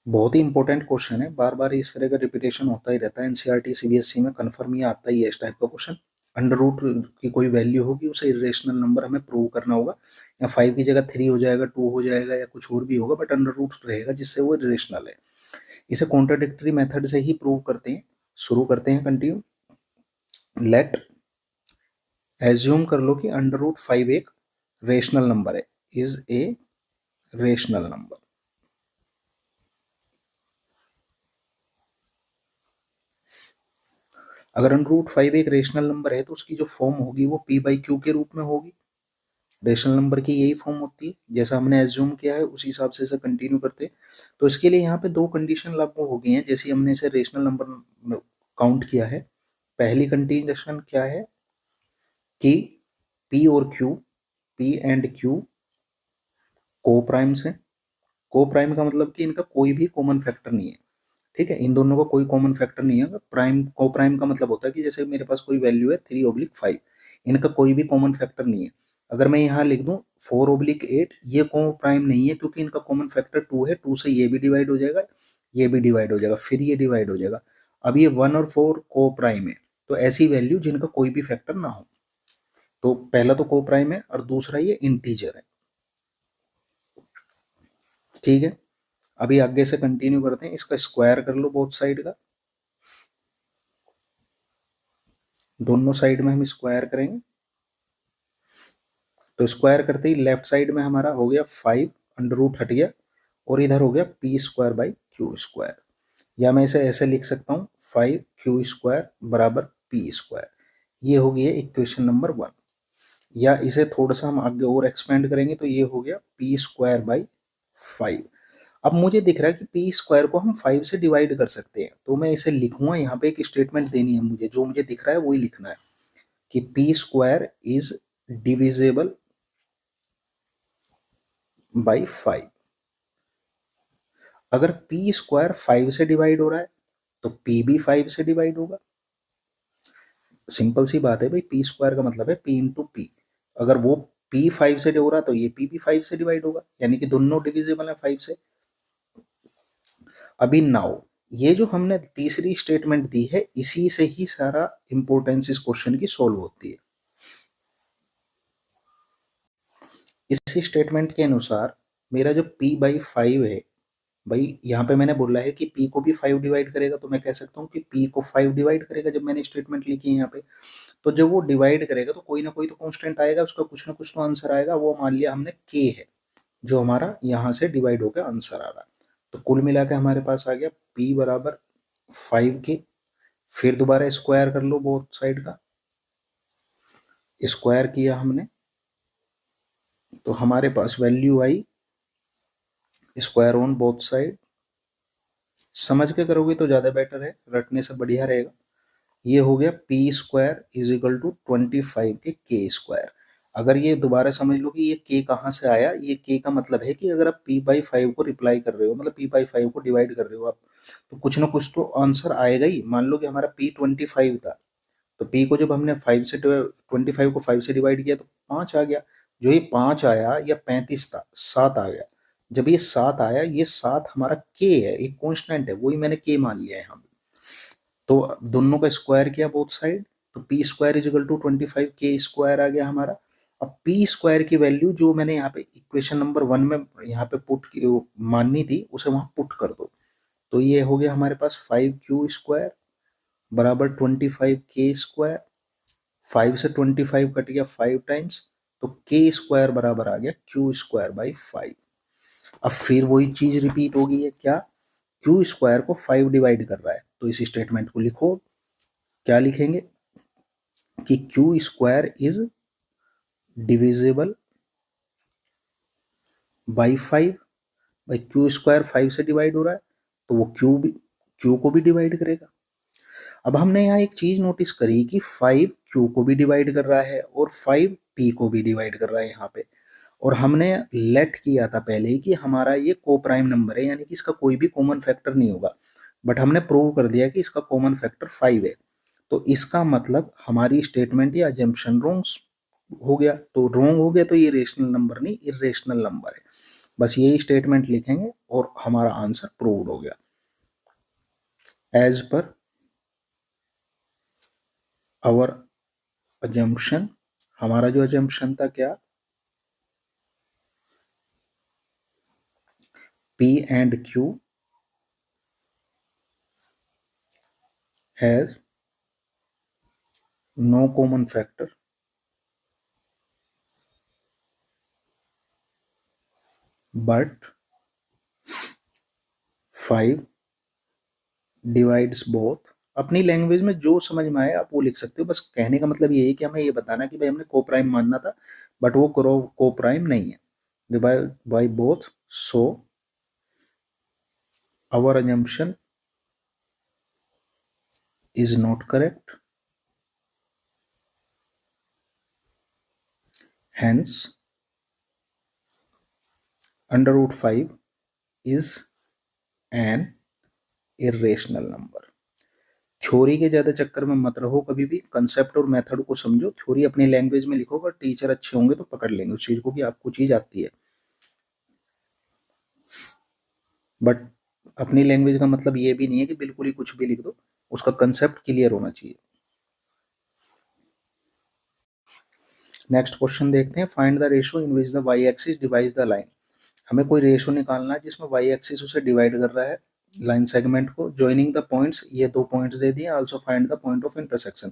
बहुत ही important question है, बार बार इस तरह का रिपीटेशन होता ही रहता है। एनसीईआरटी सीबीएसई में कन्फर्म ये आता ही है इस टाइप का क्वेश्चन। अंडर रूट की कोई वैल्यू होगी, उसे इरेशनल नंबर हमें प्रूव करना होगा। या 5 की जगह 3 हो जाएगा, 2 हो जाएगा, या कुछ और भी होगा, बट अंडर रूट रहेगा जिससे वो इरेशनल है। इसे कॉन्ट्राडिक्टरी मेथड से ही प्रूव करते हैं। शुरू करते हैं, कंटिन्यू। लेट एज्यूम कर लो कि अंडर रूट 5 एक रेशनल नंबर है, इज ए रेशनल नंबर। अगर अंडर रूट 5 एक रेशनल नंबर है तो उसकी जो फॉर्म होगी वो पी बाई क्यू के रूप में होगी। रेशनल नंबर की यही फॉर्म होती है, जैसा हमने एज्यूम किया है उसी हिसाब से इसे कंटिन्यू करते हैं। तो इसके लिए यहाँ पे दो कंडीशन लागू हो गई हैं, जैसे हमने इसे रेशनल नंबर काउंट किया है। पहली कंडीशन क्या है कि पी और क्यू, पी एंड क्यू को प्राइम्स हैं। को प्राइम का मतलब कि इनका कोई भी कॉमन फैक्टर नहीं है। ठीक है, इन दोनों का कोई कॉमन फैक्टर नहीं है। प्राइम को प्राइम का मतलब होता है कि जैसे मेरे पास कोई वैल्यू है 3/5, इनका कोई भी कॉमन फैक्टर नहीं है। अगर मैं यहाँ लिख दूं 4/8, ये को प्राइम नहीं है क्योंकि इनका कॉमन फैक्टर 2 है। 2 से ये भी डिवाइड हो जाएगा, ये भी डिवाइड हो जाएगा, फिर ये डिवाइड हो जाएगा। अब ये 1 और 4 को प्राइम है, तो ऐसी वैल्यू जिनका कोई भी फैक्टर ना हो। तो पहला तो को प्राइम है और दूसरा ये इंटीजर है। ठीक है, अभी आगे से कंटिन्यू करते हैं। इसका स्क्वायर कर लो बोथ साइड का, दोनों साइड में हम स्क्वायर करेंगे। तो स्क्वायर करते ही लेफ्ट साइड में हमारा हो गया 5, अंडर रूट हट गया, और इधर हो गया P square by Q square. या मैं इसे ऐसे लिख सकता हूँ 5q² बराबर पी स्क्वायर। ये हो गया इक्वेशन नंबर 1। या इसे थोड़ा सा हम आगे और एक्सपेंड करेंगे तो ये हो गया पी स्क्वायर बाई 5। अब मुझे दिख रहा है कि पी स्क्वायर को हम 5 से डिवाइड कर सकते हैं, तो मैं इसे लिखूंगा। यहाँ पे एक स्टेटमेंट देनी है मुझे, जो मुझे दिख रहा है वही लिखना है कि P square is divisible by 5। अगर पी स्क्वायर 5 से डिवाइड हो रहा है तो पी भी 5 से डिवाइड होगा। सिंपल सी बात है भाई, पी स्क्वायर का मतलब है पी इंटू पी। अगर वो पी 5 से हो रहा तो ये पी भी 5 से डिवाइड होगा, यानी कि दोनों डिविजिबल है 5 से। अभी नाउ ये जो हमने तीसरी स्टेटमेंट दी है, इसी से ही सारा इंपॉर्टेंस इस क्वेश्चन की सॉल्व होती है। इसी स्टेटमेंट के अनुसार मेरा जो p बाई 5 है, भाई यहाँ पे मैंने बोला है कि p को भी 5 डिवाइड करेगा, तो मैं कह सकता हूँ कि p को 5 डिवाइड करेगा। जब मैंने स्टेटमेंट लिखी है यहाँ पे, तो जब वो डिवाइड करेगा तो कोई ना कोई तो कांस्टेंट आएगा, उसका कुछ ना कुछ तो आंसर आएगा। वो मान लिया हमने k है, जो हमारा यहाँ से डिवाइड होकर आंसर आ रहा है। तो कुल मिला के हमारे पास आ गया p बराबर 5k। फिर दोबारा स्क्वायर कर लो बोथ साइड का, स्क्वायर किया हमने तो हमारे पास वैल्यू आई स्क्वायर ऑन बोथ साइड। समझ के करोगे तो ज़्यादा बेटर है, रटने से बढ़िया रहेगा। ये हो गया P square is equal to 25 के के स्क्वायर। अगर ये दोबारा समझ लो कि ये के कहाँ से आया, ये के का मतलब है कि अगर आप पी बाई 5 को रिप्लाई कर रहे हो, मतलब पी बाई 5 को डिवाइड कर रहे हो आप, तो कुछ ना कुछ तो आंसर आएगा ही। मान लो कि हमारा पी 25 था, तो पी को जब हमने 25 को 5 से डिवाइड किया तो 5 आ गया। जो ये 5 आया या 35 था, 7 आ गया। जब ये 7 आया, ये 7 हमारा के है, एक कॉन्स्टेंट है, वही मैंने के मान लिया है यहाँ पे। तो दोनों का स्क्वायर किया बोथ साइड, तो P square is equal to 25 के स्क्वायर आ गया हमारा। अब पी स्क्वायर की वैल्यू जो मैंने यहाँ पे इक्वेशन नंबर 1 में यहाँ पे पुट माननी थी, उसे वहां पुट कर दो। तो ये हो गया हमारे पास 5q² बराबर 25 के स्क्वायर। 5 से 25 कट गया 5 टाइम्स, तो के स्क्वायर बराबर आ गया क्यू स्क्वायर बाई 5। अब फिर वही चीज रिपीट होगी है क्या, क्यू स्क्वायर को 5 डिवाइड कर रहा है, तो इस स्टेटमेंट को लिखो। क्या लिखेंगे कि Q square is divisible by 5। भाई क्यू स्क्वायर 5 से डिवाइड हो रहा है, तो वो क्यू को भी डिवाइड करेगा। अब हमने यहाँ एक चीज नोटिस करी कि 5 क्यू को भी डिवाइड कर रहा है और 5 पी को भी डिवाइड कर रहा है यहाँ पे। और हमने लेट किया था पहले ही कि हमारा ये को प्राइम नंबर है, यानी कि इसका कोई भी कॉमन फैक्टर नहीं होगा। बट हमने प्रूव कर दिया कि इसका कॉमन फैक्टर 5 है। तो इसका मतलब हमारी स्टेटमेंट या अजम्पशन रॉन्ग हो गया। तो रॉन्ग हो गया तो ये रेशनल नंबर नहीं, इरेशनल नंबर है। बस यही स्टेटमेंट लिखेंगे और हमारा आंसर प्रूव्ड हो गया। एज पर आवर अजम्पशन, हमारा जो अजम्पशन था क्या, P and Q has no common factor but 5 divides both। अपनी लैंग्वेज में जो समझ में आए आप वो लिख सकते हो, बस कहने का मतलब ये है कि हमें ये बताना कि भाई हमने को प्राइम मानना था बट वो को प्राइम नहीं है। Divide by both, so our assumption is not correct, hence under root 5 is an irrational number। Theory के ज्यादा चक्कर में मत रहो, कभी भी कंसेप्ट और मेथड को समझो। थ्योरी अपनी लैंग्वेज में लिखो, अगर टीचर अच्छे होंगे तो पकड़ लेंगे उस चीज को कि आपको चीज आती है, बट अपनी लैंग्वेज का मतलब ये भी नहीं है कि बिल्कुल ही कुछ भी लिख दो, उसका कंसेप्ट क्लियर होना चाहिए। नेक्स्ट क्वेश्चन देखते हैं, find the ratio in which the Y axis divides the line. हमें कोई रेशियो निकालना है जिसमें वाई एक्सिस उसे डिवाइड कर रहा है लाइन सेगमेंट को। जॉइनिंग द पॉइंट्स, ये 2 पॉइंट्स दे दिए। Also find the point of intersection,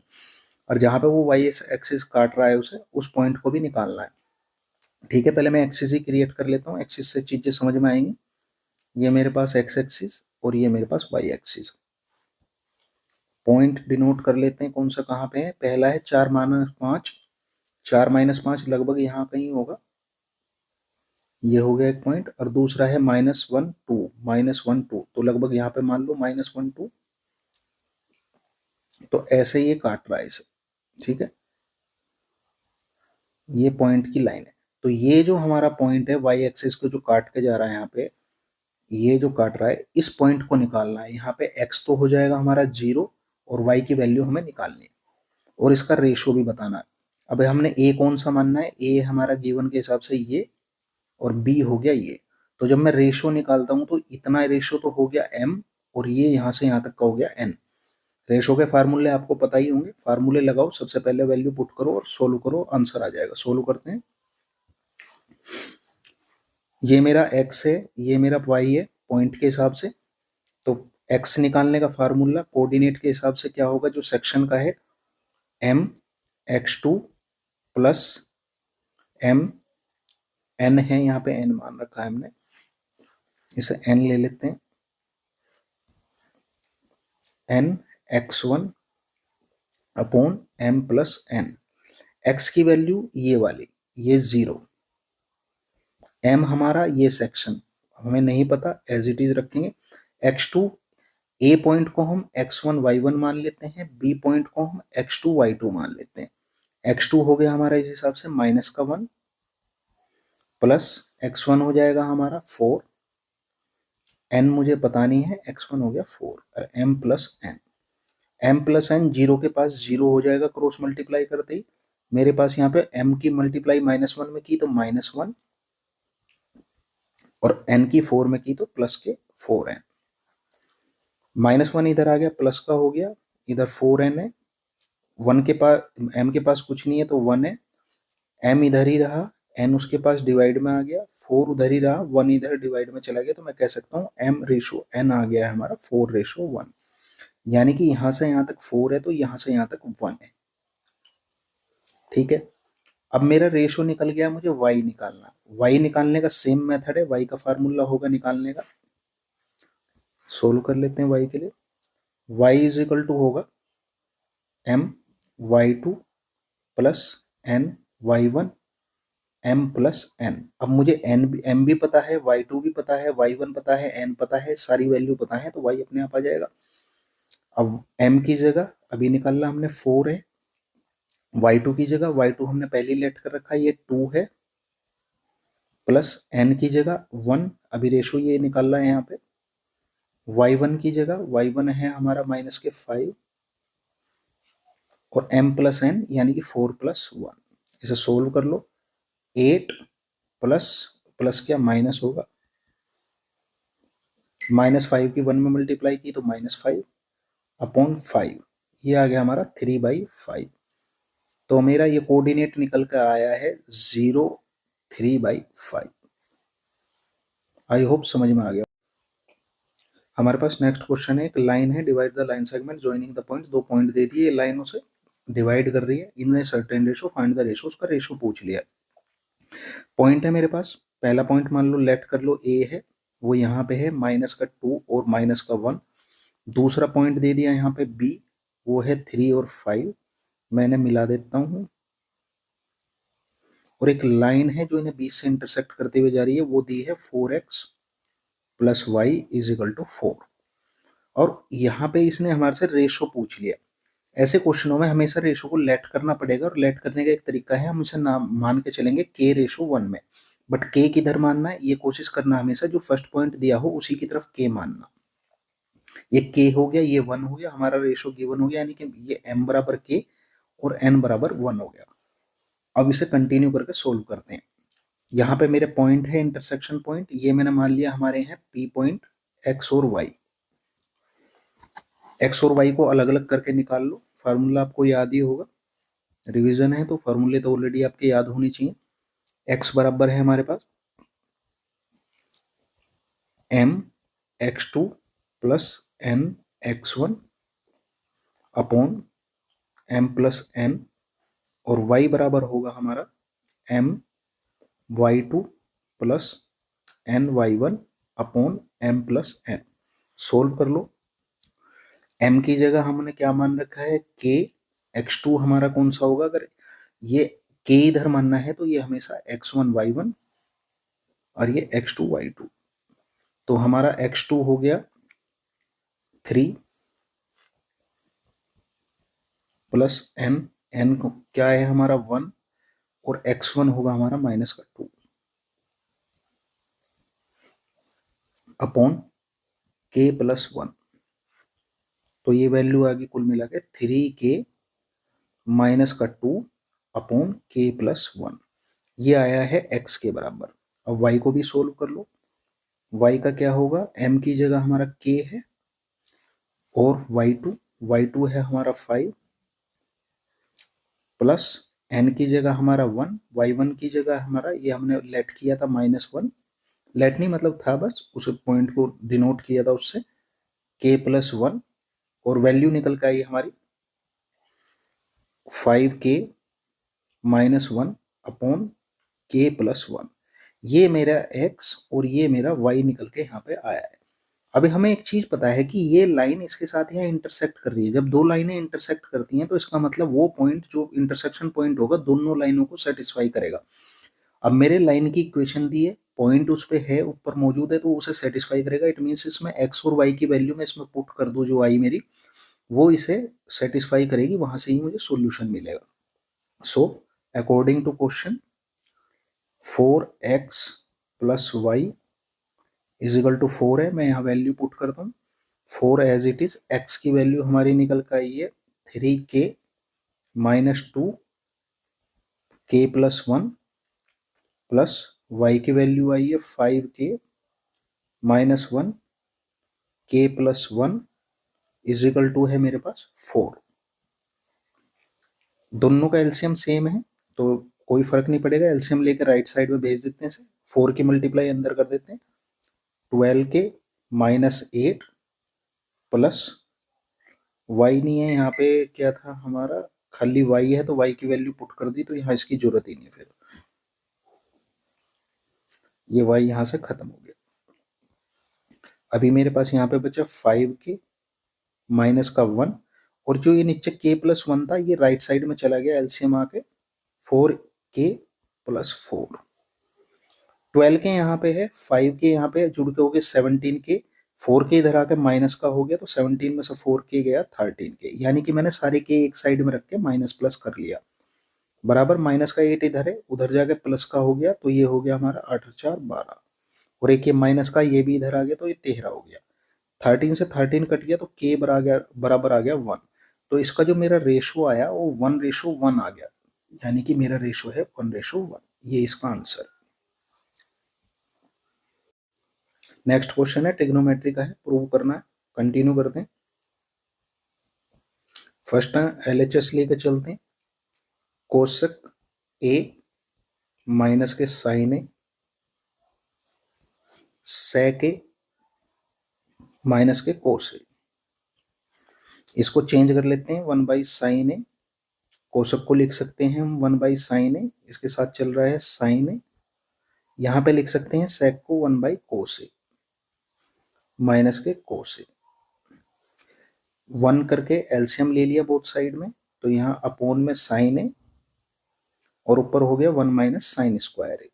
और जहां पे वो वाई एक्सिस काट रहा है उसे उस पॉइंट को भी निकालना है। ठीक है, पहले मैं एक्सिस ही क्रिएट कर लेता हूँ, एक्सिस से चीजें समझ में आएंगी। ये मेरे पास एक्स एक्सिस और ये मेरे पास वाई एक्सिस। पॉइंट डिनोट कर लेते हैं कौन सा कहाँ पे है। पहला है 4-5, 4-5 लगभग यहाँ कहीं होगा, ये हो गया एक पॉइंट। और दूसरा है -1 2, -1 2, तो लगभग यहाँ पे मान लो -1 2। तो ऐसे ये काट रहा है इसे, ठीक है, ये पॉइंट की लाइन है। तो ये जो हमारा पॉइंट है वाई एक्सिस को जो काट के जा रहा है यहाँ पे, ये जो काट रहा है इस पॉइंट को निकालना है। यहाँ पे x तो हो जाएगा हमारा 0 और y की वैल्यू हमें निकालनी है और इसका रेशो भी बताना है। अब हमने a कौन सा मानना है, a हमारा गिवन के हिसाब से ये और b हो गया ये। तो जब मैं रेशो निकालता हूं तो इतना रेशो तो हो गया m और ये यहां से यहां तक का हो गया n। रेशो के फार्मूले आपको पता ही होंगे, फार्मूले लगाओ, सबसे पहले वैल्यू पुट करो और सोल्व करो, आंसर आ जाएगा। सोल्व करते हैं। ये मेरा x है, ये मेरा y है पॉइंट के हिसाब से। तो x निकालने का फार्मूला कोऑर्डिनेट के हिसाब से क्या होगा, जो सेक्शन का है, mx2 प्लस m, n है यहाँ पे, n मान रखा है हमने, इसे n ले लेते हैं, n x1 upon m plus n। x की वैल्यू ये वाली, ये 0, m हमारा ये सेक्शन हमें नहीं पता, एज इट इज रखेंगे। x2, a पॉइंट को हम x1 y1 मान लेते हैं, b पॉइंट को हम x2 y2 मान लेते हैं। x2 हो गया हमारा इस हिसाब से -1 प्लस x1 हो जाएगा हमारा 4, n मुझे पता नहीं है, x1 हो गया 4 और m plus n। m plus n 0 के पास 0 हो जाएगा क्रॉस मल्टीप्लाई करते ही। मेरे पास यहाँ पे m की मल्टीप्लाई -1 में की तो -1 और n की 4 में की तो प्लस के 4n। -1 इधर आ गया, प्लस का हो गया, इधर 4n है, 1 के पास, m के पास कुछ नहीं है तो 1 है, m इधर ही रहा, n उसके पास डिवाइड में आ गया, 4 उधर ही रहा, 1 इधर डिवाइड में चला गया। तो मैं कह सकता हूँ m रेशो n आ गया है हमारा 4:1, यानी कि यहां से यहां तक 4 है तो यहां से यहां तक 1 है। ठीक है, अब मेरा रेशो निकल गया, मुझे y निकालना। y निकालने का सेम मेथड है, y का फार्मूला होगा निकालने का। सोल्व कर लेते हैं y के लिए। y इज इक्वल टू होगा my2 plus ny1 m plus n। अब मुझे m भी पता है, y2 भी पता है, y1 पता है, n पता है, सारी वैल्यू पता है, तो y अपने आप आ जाएगा। अब m की जगह अभी निकालना हमने 4 है, y2 की जगह y2 हमने पहले लेट कर रखा है, ये 2 है, प्लस n की जगह 1, अभी रेशो ये निकालना है यहाँ पे। y1 की जगह y1 है हमारा -5 और m प्लस n यानी कि 4 + 1। इसे सोल्व कर लो, 8 प्लस प्लस किया माइनस होगा, -5 की 1 में मल्टीप्लाई की तो -5 अपॉन 5, ये आ गया हमारा 3/5। तो मेरा ये कोऑर्डिनेट निकल कर आया है 0, 3/5। आई होप समझ में आ गया। हमारे पास नेक्स्ट क्वेश्चन है, एक लाइन है, divide the line segment joining the point, दो पॉइंट दे दिए, लाइनों से डिवाइड कर रही है, in certain ratio find the ratio, उसका रेशो पूछ लिया। पॉइंट है मेरे पास, पहला पॉइंट मान लो लेट कर लो ए है, वो यहाँ पे है -2 और -1। दूसरा पॉइंट दे दिया यहाँ पे बी, वो है 3 और 5, मैंने मिला देता हूँ। और एक लाइन है जो इन्हें बीच से इंटरसेक्ट करते हुए जा रही है, वो दी है 4x + y = 4। और यहाँ पे इसने हमारे से रेशो पूछ लिया। ऐसे क्वेश्चनों में हमेशा रेशो को लेट करना पड़ेगा, और लेट करने का एक तरीका है, हम इसे नाम मान के चलेंगे k/1 में। बट k किधर मानना है, ये कोशिश करना हमेशा जो फर्स्ट पॉइंट दिया हो उसी की तरफ k मानना। ये k हो गया, ये 1 हो गया, हमारा रेशो गिवन हो गया, यानी कि ये m = k और n = 1 हो गया। अब इसे कंटिन्यू करके सोल्व करते हैं। यहाँ पे मेरे पॉइंट है इंटरसेक्शन पॉइंट, ये मैंने मान लिया हमारे हैं P पॉइंट x और y। x और y को अलग अलग करके निकाल लो, फार्मूला आपको याद ही होगा, रिवीजन है तो फार्मूले तो ऑलरेडी आपके याद होनी चाहिए। x बराबर है हमारे पास mx2 + nx1 upon m + n, और y बराबर होगा हमारा my2 + ny1 upon m + n। Solve कर लो। m की जगह हमने क्या मान रखा है, k। x2 हमारा कौन सा होगा, अगर ये k इधर मानना है तो ये हमेशा x1 y1 और ये x2 y2। तो हमारा x2 हो गया 3 + n क्या है हमारा 1, और x1 होगा हमारा -2 अपॉन k + 1। तो ये वैल्यू आ गई कुल मिला के 3k -2 अपॉन k + 1। ये आया है x के बराबर। अब y को भी सोल्व कर लो। y का क्या होगा, m की जगह हमारा k है, और y2 है हमारा 5 प्लस n की जगह हमारा 1, y1 की जगह हमारा, ये हमने लेट किया था -1, लेट नहीं मतलब था बस उस पॉइंट को डिनोट किया था उससे, k + 1, और वैल्यू निकल के आई हमारी 5k -1 अपॉन k + 1। ये मेरा x और ये मेरा y निकल के यहाँ पे आया है। अभी हमें एक चीज पता है कि ये लाइन इसके साथ यहाँ इंटरसेक्ट कर रही है। जब दो लाइनें इंटरसेक्ट करती हैं तो इसका मतलब वो पॉइंट जो इंटरसेक्शन पॉइंट होगा दोनों लाइनों को सेटिस्फाई करेगा। अब मेरे लाइन की इक्वेशन दी है, पॉइंट उस पे है, ऊपर मौजूद है, तो उसे सेटिस्फाई करेगा। इट मीन्स इसमें x और y की वैल्यू में इसमें पुट कर दो, जो आई मेरी वो इसे सेटिस्फाई करेगी, वहां से ही मुझे सोल्यूशन मिलेगा। So according to question 4x + y = 4 है, मैं यहाँ वैल्यू पुट करता हूँ 4 एज इट इज। x की वैल्यू हमारी निकल कर आई है 3k -2 k + 1 प्लस y की वैल्यू आई है 5k -1 k + 1 = है मेरे पास 4। दोनों का एलसीएम सेम है तो कोई फर्क नहीं पड़ेगा, एलसीएम लेकर राइट साइड में भेज देते हैं से 4 की मल्टीप्लाई अंदर कर देते हैं, 12k -8 प्लस y नहीं है यहाँ पे, क्या था हमारा, खाली y है तो y की वैल्यू पुट कर दी, तो यहाँ इसकी जरूरत ही नहीं है, फिर ये y यहाँ से खत्म हो गया। अभी मेरे पास यहाँ पे बचा 5k -1, और जो ये नीचे k + 1 था ये राइट साइड में चला गया, एलसीएम आके 4k + 4। 12k यहाँ पे है, 5k यहाँ पे जुड़ के हो गए 17k, 4k इधर आके माइनस का हो गया, तो 17 में से 4k गया 13k, यानी कि मैंने सारे k एक साइड में रख के माइनस प्लस कर लिया। बराबर माइनस का 8 इधर है, उधर जाके प्लस का हो गया, तो ये हो गया हमारा 8 × 4 = 12, और एक ये माइनस का ये भी इधर आ गया, तो ये 13 हो गया। 13 से 13 कट गया तो k बराबर आ गया 1। तो इसका जो मेरा रेशो आया वो 1:1 आ गया, यानी कि मेरा रेशो है 1:1। ये इसका आंसर। नेक्स्ट क्वेश्चन है ट्रिग्नोमेट्री का है, प्रूव करना है। कंटिन्यू करते हैं। फर्स्ट LHS लेके चलते हैं। कोसेक ए माइनस के साइन ए, सेक ए माइनस के कोस ए। इसको चेंज कर लेते हैं, 1/sin ए। कोसेक को लिख सकते हैं हम 1/sin ए, इसके साथ चल रहा है साइन ए। यहां पे लिख सकते हैं सेक को 1/cos ए माइनस के कोस ए। 1 करके एलसीएम ले लिया बोथ साइड में, तो यहाँ अपोन में साइन ए और ऊपर हो गया 1 माइनस साइन स्क्वायर ए।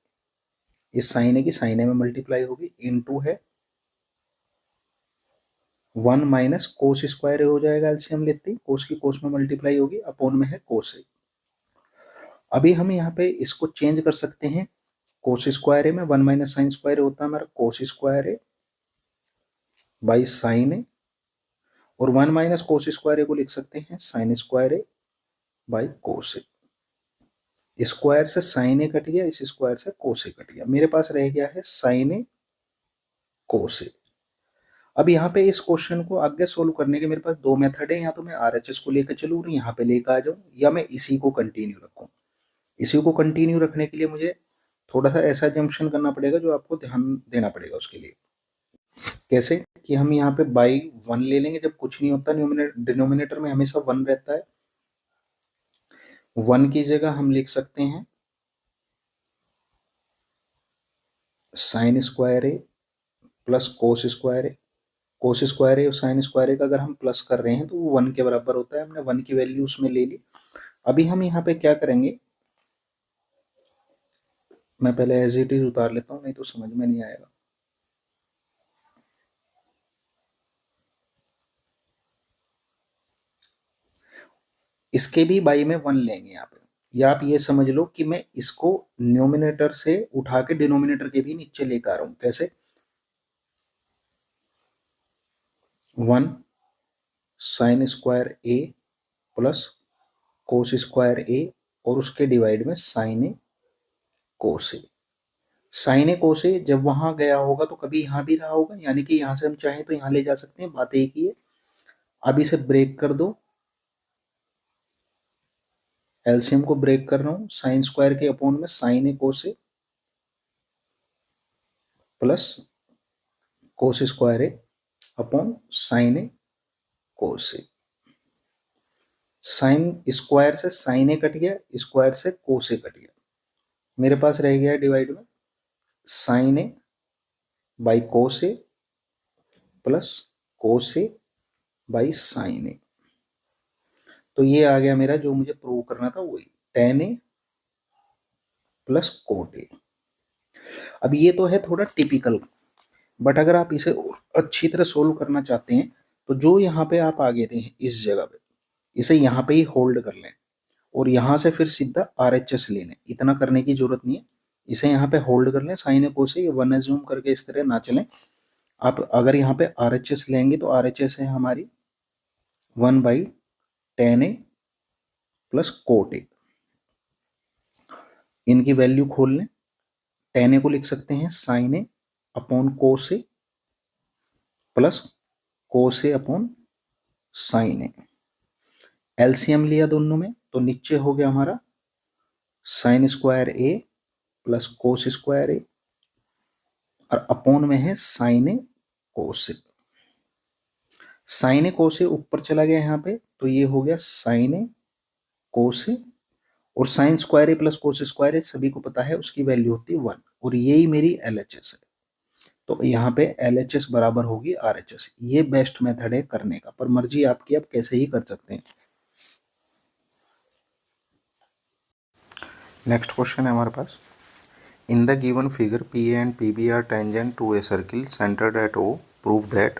इस साइन ए की साइन ए में मल्टीप्लाई होगी, इनटू है 1 माइनस कोस स्क्वायर ए हो जाएगा एलसीएम लेते ही, कोस की कोस में मल्टीप्लाई होगी, अपोन में है कोस ए। अभी हम यहाँ पे इसको चेंज कर सकते हैं, कोस स्क्वायर ए में 1 माइनस साइन स्क्वायर ए होता है हमारा cos square A by sine A, और 1 माइनस कोस स्क्वायर ए को लिख सकते हैं sine square A by cos A. Square से साइन ए कट गया, इस स्क्वायर से कोस ए कट गया, मेरे पास रह गया है साइन ए कोस ए। अब यहाँ पे इस क्वेश्चन को आगे सोल्व करने के मेरे पास दो मेथड है, या तो मैं RHS को लेकर चलूँ और यहाँ पे लेकर आ जाऊँ, या मैं इसी को कंटिन्यू रखूँ। इसी को कंटिन्यू रखने के लिए मुझे थोड़ा सा ऐसा जंक्शन करना पड़ेगा जो आपको ध्यान देना पड़ेगा उसके लिए। कैसे कि हम यहाँ पे बाई 1 ले लेंगे, जब कुछ नहीं होता डिनोमिनेटर में हमेशा 1 रहता है। 1 की जगह हम लिख सकते हैं साइन स्क्वायर ए प्लस कोस स्क्वायर ए। कोस स्क्वायर ए और साइन स्क्वायर ए का अगर हम प्लस कर रहे हैं तो वो 1 के बराबर होता है, हमने 1 की वैल्यू उसमें ले ली। अभी हम यहाँ पे क्या करेंगे, मैं पहले एज इट इज उतार लेता हूँ, नहीं तो समझ में नहीं आएगा। इसके भी बाई में 1 लेंगे यहाँ पे, या आप ये समझ लो कि मैं इसको न्यूमिनेटर से उठा के डिनोमिनेटर के भी नीचे लेकर आ रहा हूँ। कैसे, 1 साइन स्क्वायर ए प्लस कोस स्क्वायर ए और उसके डिवाइड में साइन ए कोस ए। साइन ए कोस ए जब वहां गया होगा तो कभी यहां भी रहा होगा, यानी कि यहां से हम चाहें तो यहां ले जा सकते हैं, बात एक ही है। अब इसे ब्रेक कर दो, एलसीएम को ब्रेक कर रहा हूं, साइन स्क्वायर के अपोन में sine A cos A plus cos square A upon sine A cos A. Sine square से साइन ए कट गया, स्क्वायर से कोस ए कट गया, मेरे पास रह गया डिवाइड में sine A by cos A plus cos A by sine A. तो ये आ गया मेरा जो मुझे प्रूव करना था, वही tan A plus cot A. अब ये तो है थोड़ा टिपिकल, बट अगर आप इसे अच्छी तरह सोल्व करना चाहते हैं तो जो यहाँ पे आप आगे थे इस जगह पे, इसे यहाँ पे ही होल्ड कर लें और यहाँ से फिर सीधा RHS ले लें। इतना करने की जरूरत नहीं है, इसे यहाँ पे होल्ड कर लें, साइन ए कोस ए, ये 1 एज्यूम करके इस तरह ना चलें। आप अगर यहाँ पे RHS लेंगे तो RHS है हमारी 1/tan A plus cot A. इनकी वैल्यू खोल लें, tan ए को लिख सकते हैं sign A upon cos A plus cos A upon sine A. LCM लिया दोनों में तो नीचे हो गया हमारा साइन स्क्वायर ए प्लस कोस स्क्वायर ए और अपॉन में है साइन ए कोस ए। साइन ए कोस ए ऊपर चला गया यहाँ पे, तो ये हो गया साइन ए कोस ए, और साइन स्क्वायर ए प्लस कोस स्क्वायर ए सभी को पता है उसकी वैल्यू होती है 1, और यही मेरी LHS है। तो यहाँ पे LHS बराबर होगी RHS। ये बेस्ट मेथड है करने का, पर मर्जी आपकी, आप कैसे ही कर सकते हैं। नेक्स्ट क्वेश्चन है हमारे पास, in the given figure PA and PB are tangent to a circle centred at O, prove that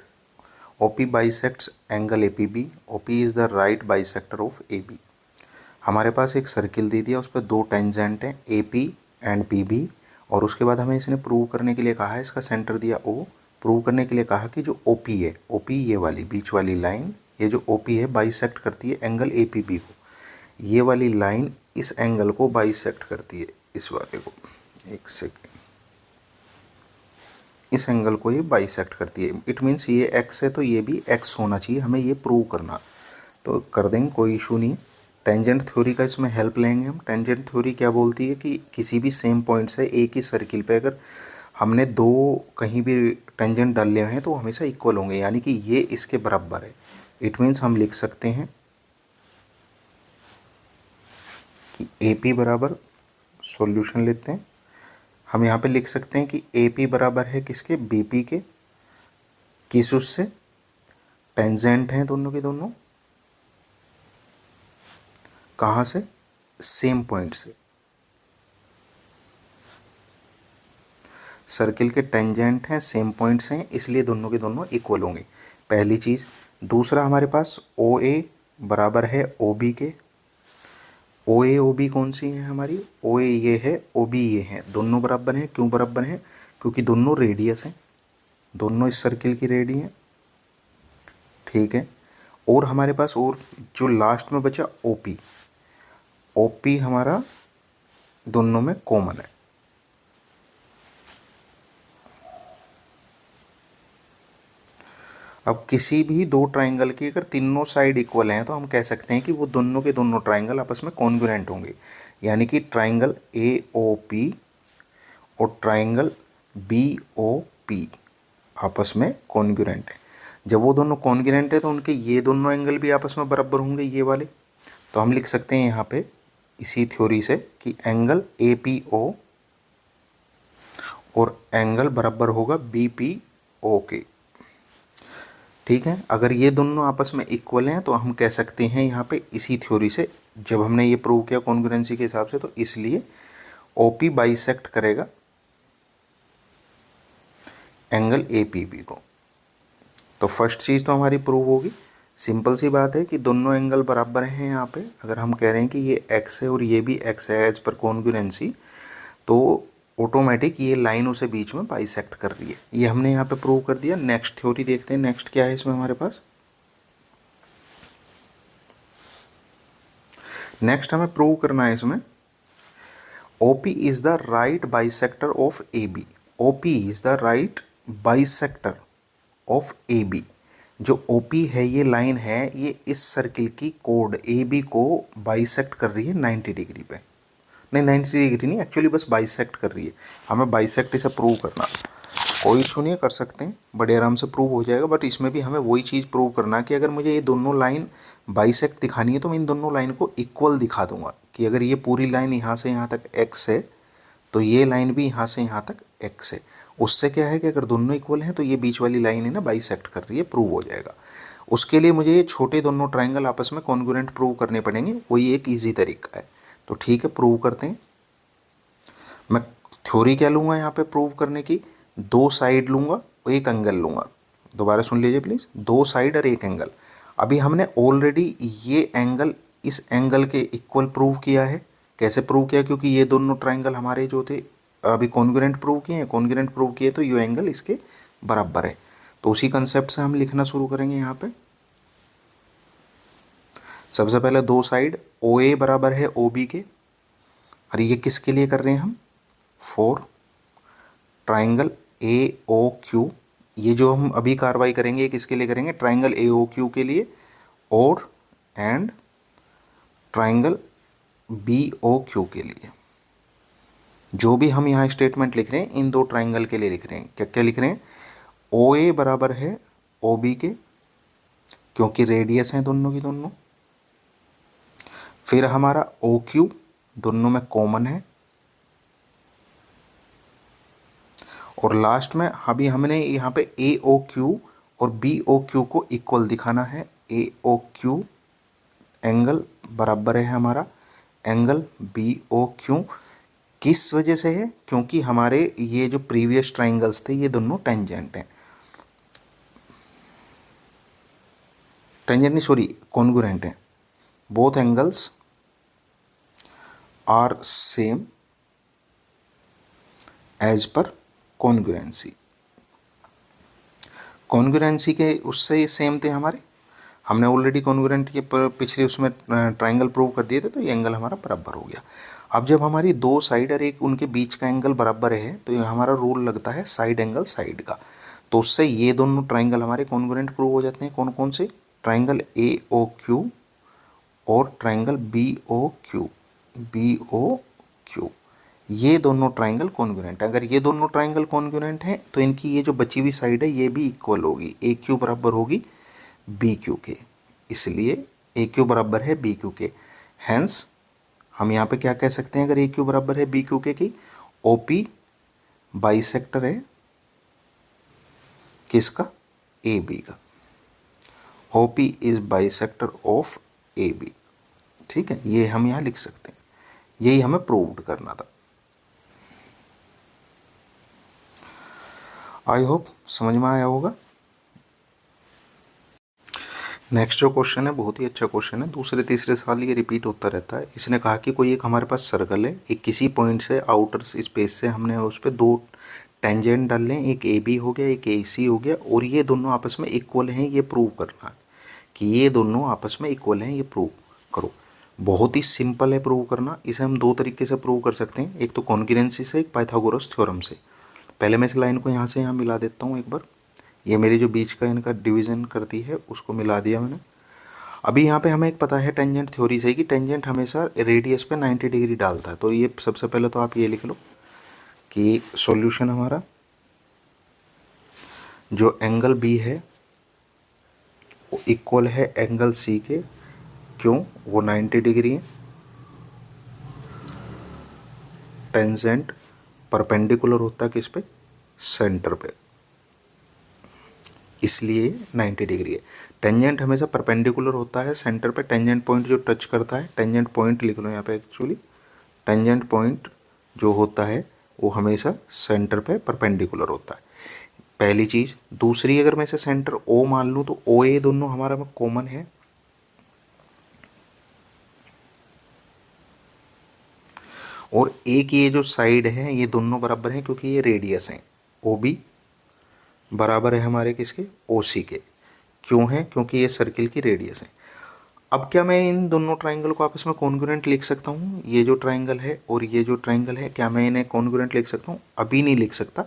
OP bisects angle APB, OP is the right bisector of AB। हमारे पास एक सर्किल दे दिया, उस पर दो tangent हैं AP एंड PB, और उसके बाद हमें इसने प्रूव करने के लिए कहा है, इसका सेंटर दिया O, प्रूव करने के लिए कहा कि जो OP है, OP ये वाली बीच वाली लाइन, ये जो OP है बाइसेक्ट करती है एंगल APB को, ये वाली लाइन इस एंगल को बाइसेक्ट करती है, इस वाले को। एक सेकेंड, इस एंगल को ये बाइसेक्ट करती है। इट मीन्स ये एक्स है तो ये भी एक्स होना चाहिए, हमें ये प्रूव करना। तो कर देंगे, कोई इशू नहीं। टेंजेंट थ्योरी का इसमें हेल्प लेंगे हम। टेंजेंट थ्योरी क्या बोलती है कि किसी भी सेम पॉइंट से एक ही सर्किल पे अगर हमने दो कहीं भी टेंजेंट डाले हुए हैं तो हमेशा इक्वल होंगे, यानी कि ये इसके बराबर है। इट मीन्स हम लिख सकते हैं कि ए पी बराबर, सॉल्यूशन लेते हैं हम, यहाँ पे लिख सकते हैं कि ए पी बराबर है किसके, बी पी के। किस उससे, टेंजेंट हैं दोनों के दोनों, कहाँ से, सेम पॉइंट से। सर्किल के टेंजेंट हैं, सेम पॉइंट्स हैं, इसलिए दोनों के दोनों इक्वल होंगे, पहली चीज़। दूसरा, हमारे पास ओ ए बराबर है ओ बी के। ओ ए ओ बी कौन सी है हमारी, ओ ए ये है, ओ बी ये है, दोनों बराबर हैं। क्यों बराबर हैं, क्योंकि दोनों रेडियस हैं, दोनों इस सर्किल की रेडी हैं, ठीक है। और हमारे पास और जो लास्ट में बचा ओ पी, ओ पी हमारा दोनों में कॉमन है। अब किसी भी दो ट्राइंगल की अगर तीनों साइड इक्वल हैं तो हम कह सकते हैं कि वो दोनों के दोनों ट्राइंगल आपस में कॉन्ग्रुएंट होंगे, यानी कि ट्राइंगल ए ओ पी और ट्राइंगल बी ओ पी आपस में कॉन्ग्रुएंट है। जब वो दोनों कॉन्ग्रुएंट है तो उनके ये दोनों एंगल भी आपस में बराबर होंगे, ये वाले। तो हम लिख सकते हैं यहाँ पे इसी थ्योरी से कि एंगल ए पी ओ और एंगल बराबर होगा बी पी ओ के, ठीक है। अगर ये दोनों आपस में इक्वल हैं तो हम कह सकते हैं यहाँ पे इसी थ्योरी से, जब हमने ये प्रूव किया कॉन्ग्रुएंसी के हिसाब से, तो इसलिए ओपी बाइसेक्ट करेगा एंगल ए पी बी को। तो फर्स्ट चीज़ तो हमारी प्रूव होगी। सिंपल सी बात है कि दोनों एंगल बराबर हैं। यहाँ पे अगर हम कह रहे हैं कि ये एक्स है और ये भी एक्स है एज पर कॉन्ग्रुएंसी, तो ऑटोमेटिक ये लाइन उसे बीच में बाइसेक्ट कर रही है। ये हमने यहाँ पे प्रूव कर दिया। नेक्स्ट थ्योरी देखते हैं, नेक्स्ट क्या है इसमें हमारे पास। नेक्स्ट हमें प्रूव करना है इसमें, OP is the right bisector of AB. OP is the right bisector of AB. जो OP है, ये लाइन है, ये इस सर्किल की कोड AB को बाइसेक्ट कर रही है 90 डिग्री पे। नहीं, 90 डिग्री नहीं, एक्चुअली बस बाइसेक्ट कर रही है। हमें बाइसेक्ट इसे प्रूव करना, कोई इशू नहीं है, कर सकते हैं, बड़े आराम से प्रूव हो जाएगा। बट इसमें भी हमें वही चीज़ प्रूव करना कि अगर मुझे ये दोनों लाइन बाइसेक्ट दिखानी है तो मैं इन दोनों लाइन को इक्वल दिखा दूंगा, कि अगर ये पूरी लाइन यहाँ से यहाँ तक एक्स है तो ये लाइन भी यहाँ से यहाँ तक एक्स है। उससे क्या है कि अगर दोनों इक्वल हैं तो ये बीच वाली लाइन है ना बाइसेक्ट कर रही है, प्रूव हो जाएगा। उसके लिए मुझे ये छोटे दोनों ट्राइंगल आपस में कॉन्ग्रुएंट प्रूव करने पड़ेंगे, वही एक ईजी तरीका है। तो ठीक है, प्रूव करते हैं। मैं थ्योरी क्या लूँगा यहाँ पे प्रूव करने की, दो साइड लूँगा और एक एंगल लूँगा। दोबारा सुन लीजिए प्लीज़, दो साइड और एक एंगल। अभी हमने ऑलरेडी ये एंगल इस एंगल के इक्वल प्रूव किया है। कैसे प्रूव किया, क्योंकि ये दोनों ट्राइंगल हमारे जो थे अभी कॉन्ग्रुएंट प्रूव किए हैं, कॉन्ग्रुएंट प्रूव किए तो ये एंगल इसके बराबर है। तो उसी कंसेप्ट से हम लिखना शुरू करेंगे यहाँ पे। सबसे पहले दो साइड ओ ए बराबर है ओ बी के, और ये किसके लिए कर रहे हैं हम, for triangle A O Q. ये जो हम अभी कार्रवाई करेंगे ये किसके लिए करेंगे, ट्राइंगल ए ओ क्यू के लिए, और and triangle B O Q के लिए। जो भी हम यहाँ स्टेटमेंट लिख रहे हैं इन दो ट्राइंगल के लिए लिख रहे हैं। क्या क्या लिख रहे हैं, ओ ए बराबर है ओ बी के, क्योंकि रेडियस हैं दोनों की दोनों। फिर हमारा ओ क्यू दोनों में कॉमन है, और लास्ट में अभी हमने यहाँ पे ए ओ क्यू और बी ओ क्यू को इक्वल दिखाना है। ए ओ क्यू एंगल बराबर है हमारा एंगल बी ओ क्यू। किस वजह से है, क्योंकि हमारे ये जो प्रीवियस ट्राइंगल्स थे ये दोनों टेंजेंट हैं, टेंजेंट नहीं सॉरी कॉन्ग्रुएंट हैं। Both angles are same as per congruency. Congruency के उससे सेम थे हमारे, हमने ऑलरेडी कॉन्ग्रुएंट के पिछले उसमें ट्राइंगल प्रूव कर दिए थे, तो ये एंगल हमारा बराबर हो गया। अब जब हमारी दो साइड और एक उनके बीच का एंगल बराबर है तो ये हमारा रूल लगता है साइड एंगल साइड का। तो उससे ये दोनों ट्राइंगल हमारे कॉन्ग्रुएंट प्रूव हो जाते हैं। कौन कौन से? ट्राइंगल ए ओ क्यू और triangle B O Q. B O Q, ये दोनों ट्राइंगल कॉन्ग्रुएंट है। अगर ये दोनों ट्राइंगल कॉन्ग्रुएंट हैं तो इनकी ये जो बची हुई साइड है ये भी इक्वल होगी, ए क्यू बराबर होगी बी क्यू के। इसलिए ए क्यू बराबर है बी क्यू के। हैंस हम यहाँ पे क्या कह सकते हैं अगर ए क्यू बराबर है बी क्यू के की? ओ पी बाइसेक्टर है किसका? ए बी का। O P is bisector of A B. ठीक है, ये हम यहाँ लिख सकते हैं। यही हमें प्रूव करना था। आई होप समझ में आया होगा। नेक्स्ट जो क्वेश्चन है बहुत ही अच्छा क्वेश्चन है, दूसरे तीसरे साल ये रिपीट होता रहता है। इसने कहा कि कोई एक हमारे पास सर्कल है, एक किसी पॉइंट से आउटर स्पेस से हमने उस पर दो टेंजेंट डाल लें, एक ए बी हो गया एक ए सी हो गया, और ये दोनों आपस में इक्वल हैं। ये प्रूव करना है कि ये दोनों आपस में इक्वल हैं, ये प्रूव करो। बहुत ही सिंपल है प्रूव करना। इसे हम दो तरीके से प्रूव कर सकते हैं, एक तो कॉन्करेंसी से, एक पाइथागोरस थ्योरम से। पहले मैं इस लाइन को यहाँ से यहाँ मिला देता हूँ एक बार। ये मेरी जो बीच का इनका डिवीज़न करती है उसको मिला दिया मैंने। अभी यहाँ पे हमें एक पता है टेंजेंट थ्योरी से कि टेंजेंट हमेशा रेडियस पे 90 डिग्री डालता है। तो ये सबसे पहले तो आप ये लिख लो कि सॉल्यूशन हमारा जो एंगल बी है वो इक्वल है एंगल सी के। क्यों? वो 90 डिग्री है। टेंजेंट परपेंडिकुलर होता है किस पे? सेंटर पे, इसलिए 90 डिग्री है। टेंजेंट हमेशा परपेंडिकुलर होता है सेंटर पे। टेंजेंट पॉइंट जो टच करता है, टेंजेंट पॉइंट लिख लो यहाँ पे एक्चुअली, टेंजेंट पॉइंट जो होता है वो हमेशा सेंटर पे परपेंडिकुलर होता है, पहली चीज़। दूसरी, अगर मैं इसे सेंटर ओ मान लूँ तो ओ ए दोनों हमारा में कॉमन है, और एक ये जो साइड है ये दोनों बराबर हैं क्योंकि ये रेडियस हैं। ओ बी बराबर है हमारे किसके? ओ सी के। क्यों है? क्योंकि ये सर्किल की रेडियस है। अब क्या मैं इन दोनों ट्राइंगल को आपस में कॉन्ग्रुएंट लिख सकता हूँ? ये जो ट्राइंगल है और ये जो ट्राइंगल है, क्या मैं इन्हें कॉन्ग्रुएंट लिख सकता हूँ? अभी नहीं लिख सकता।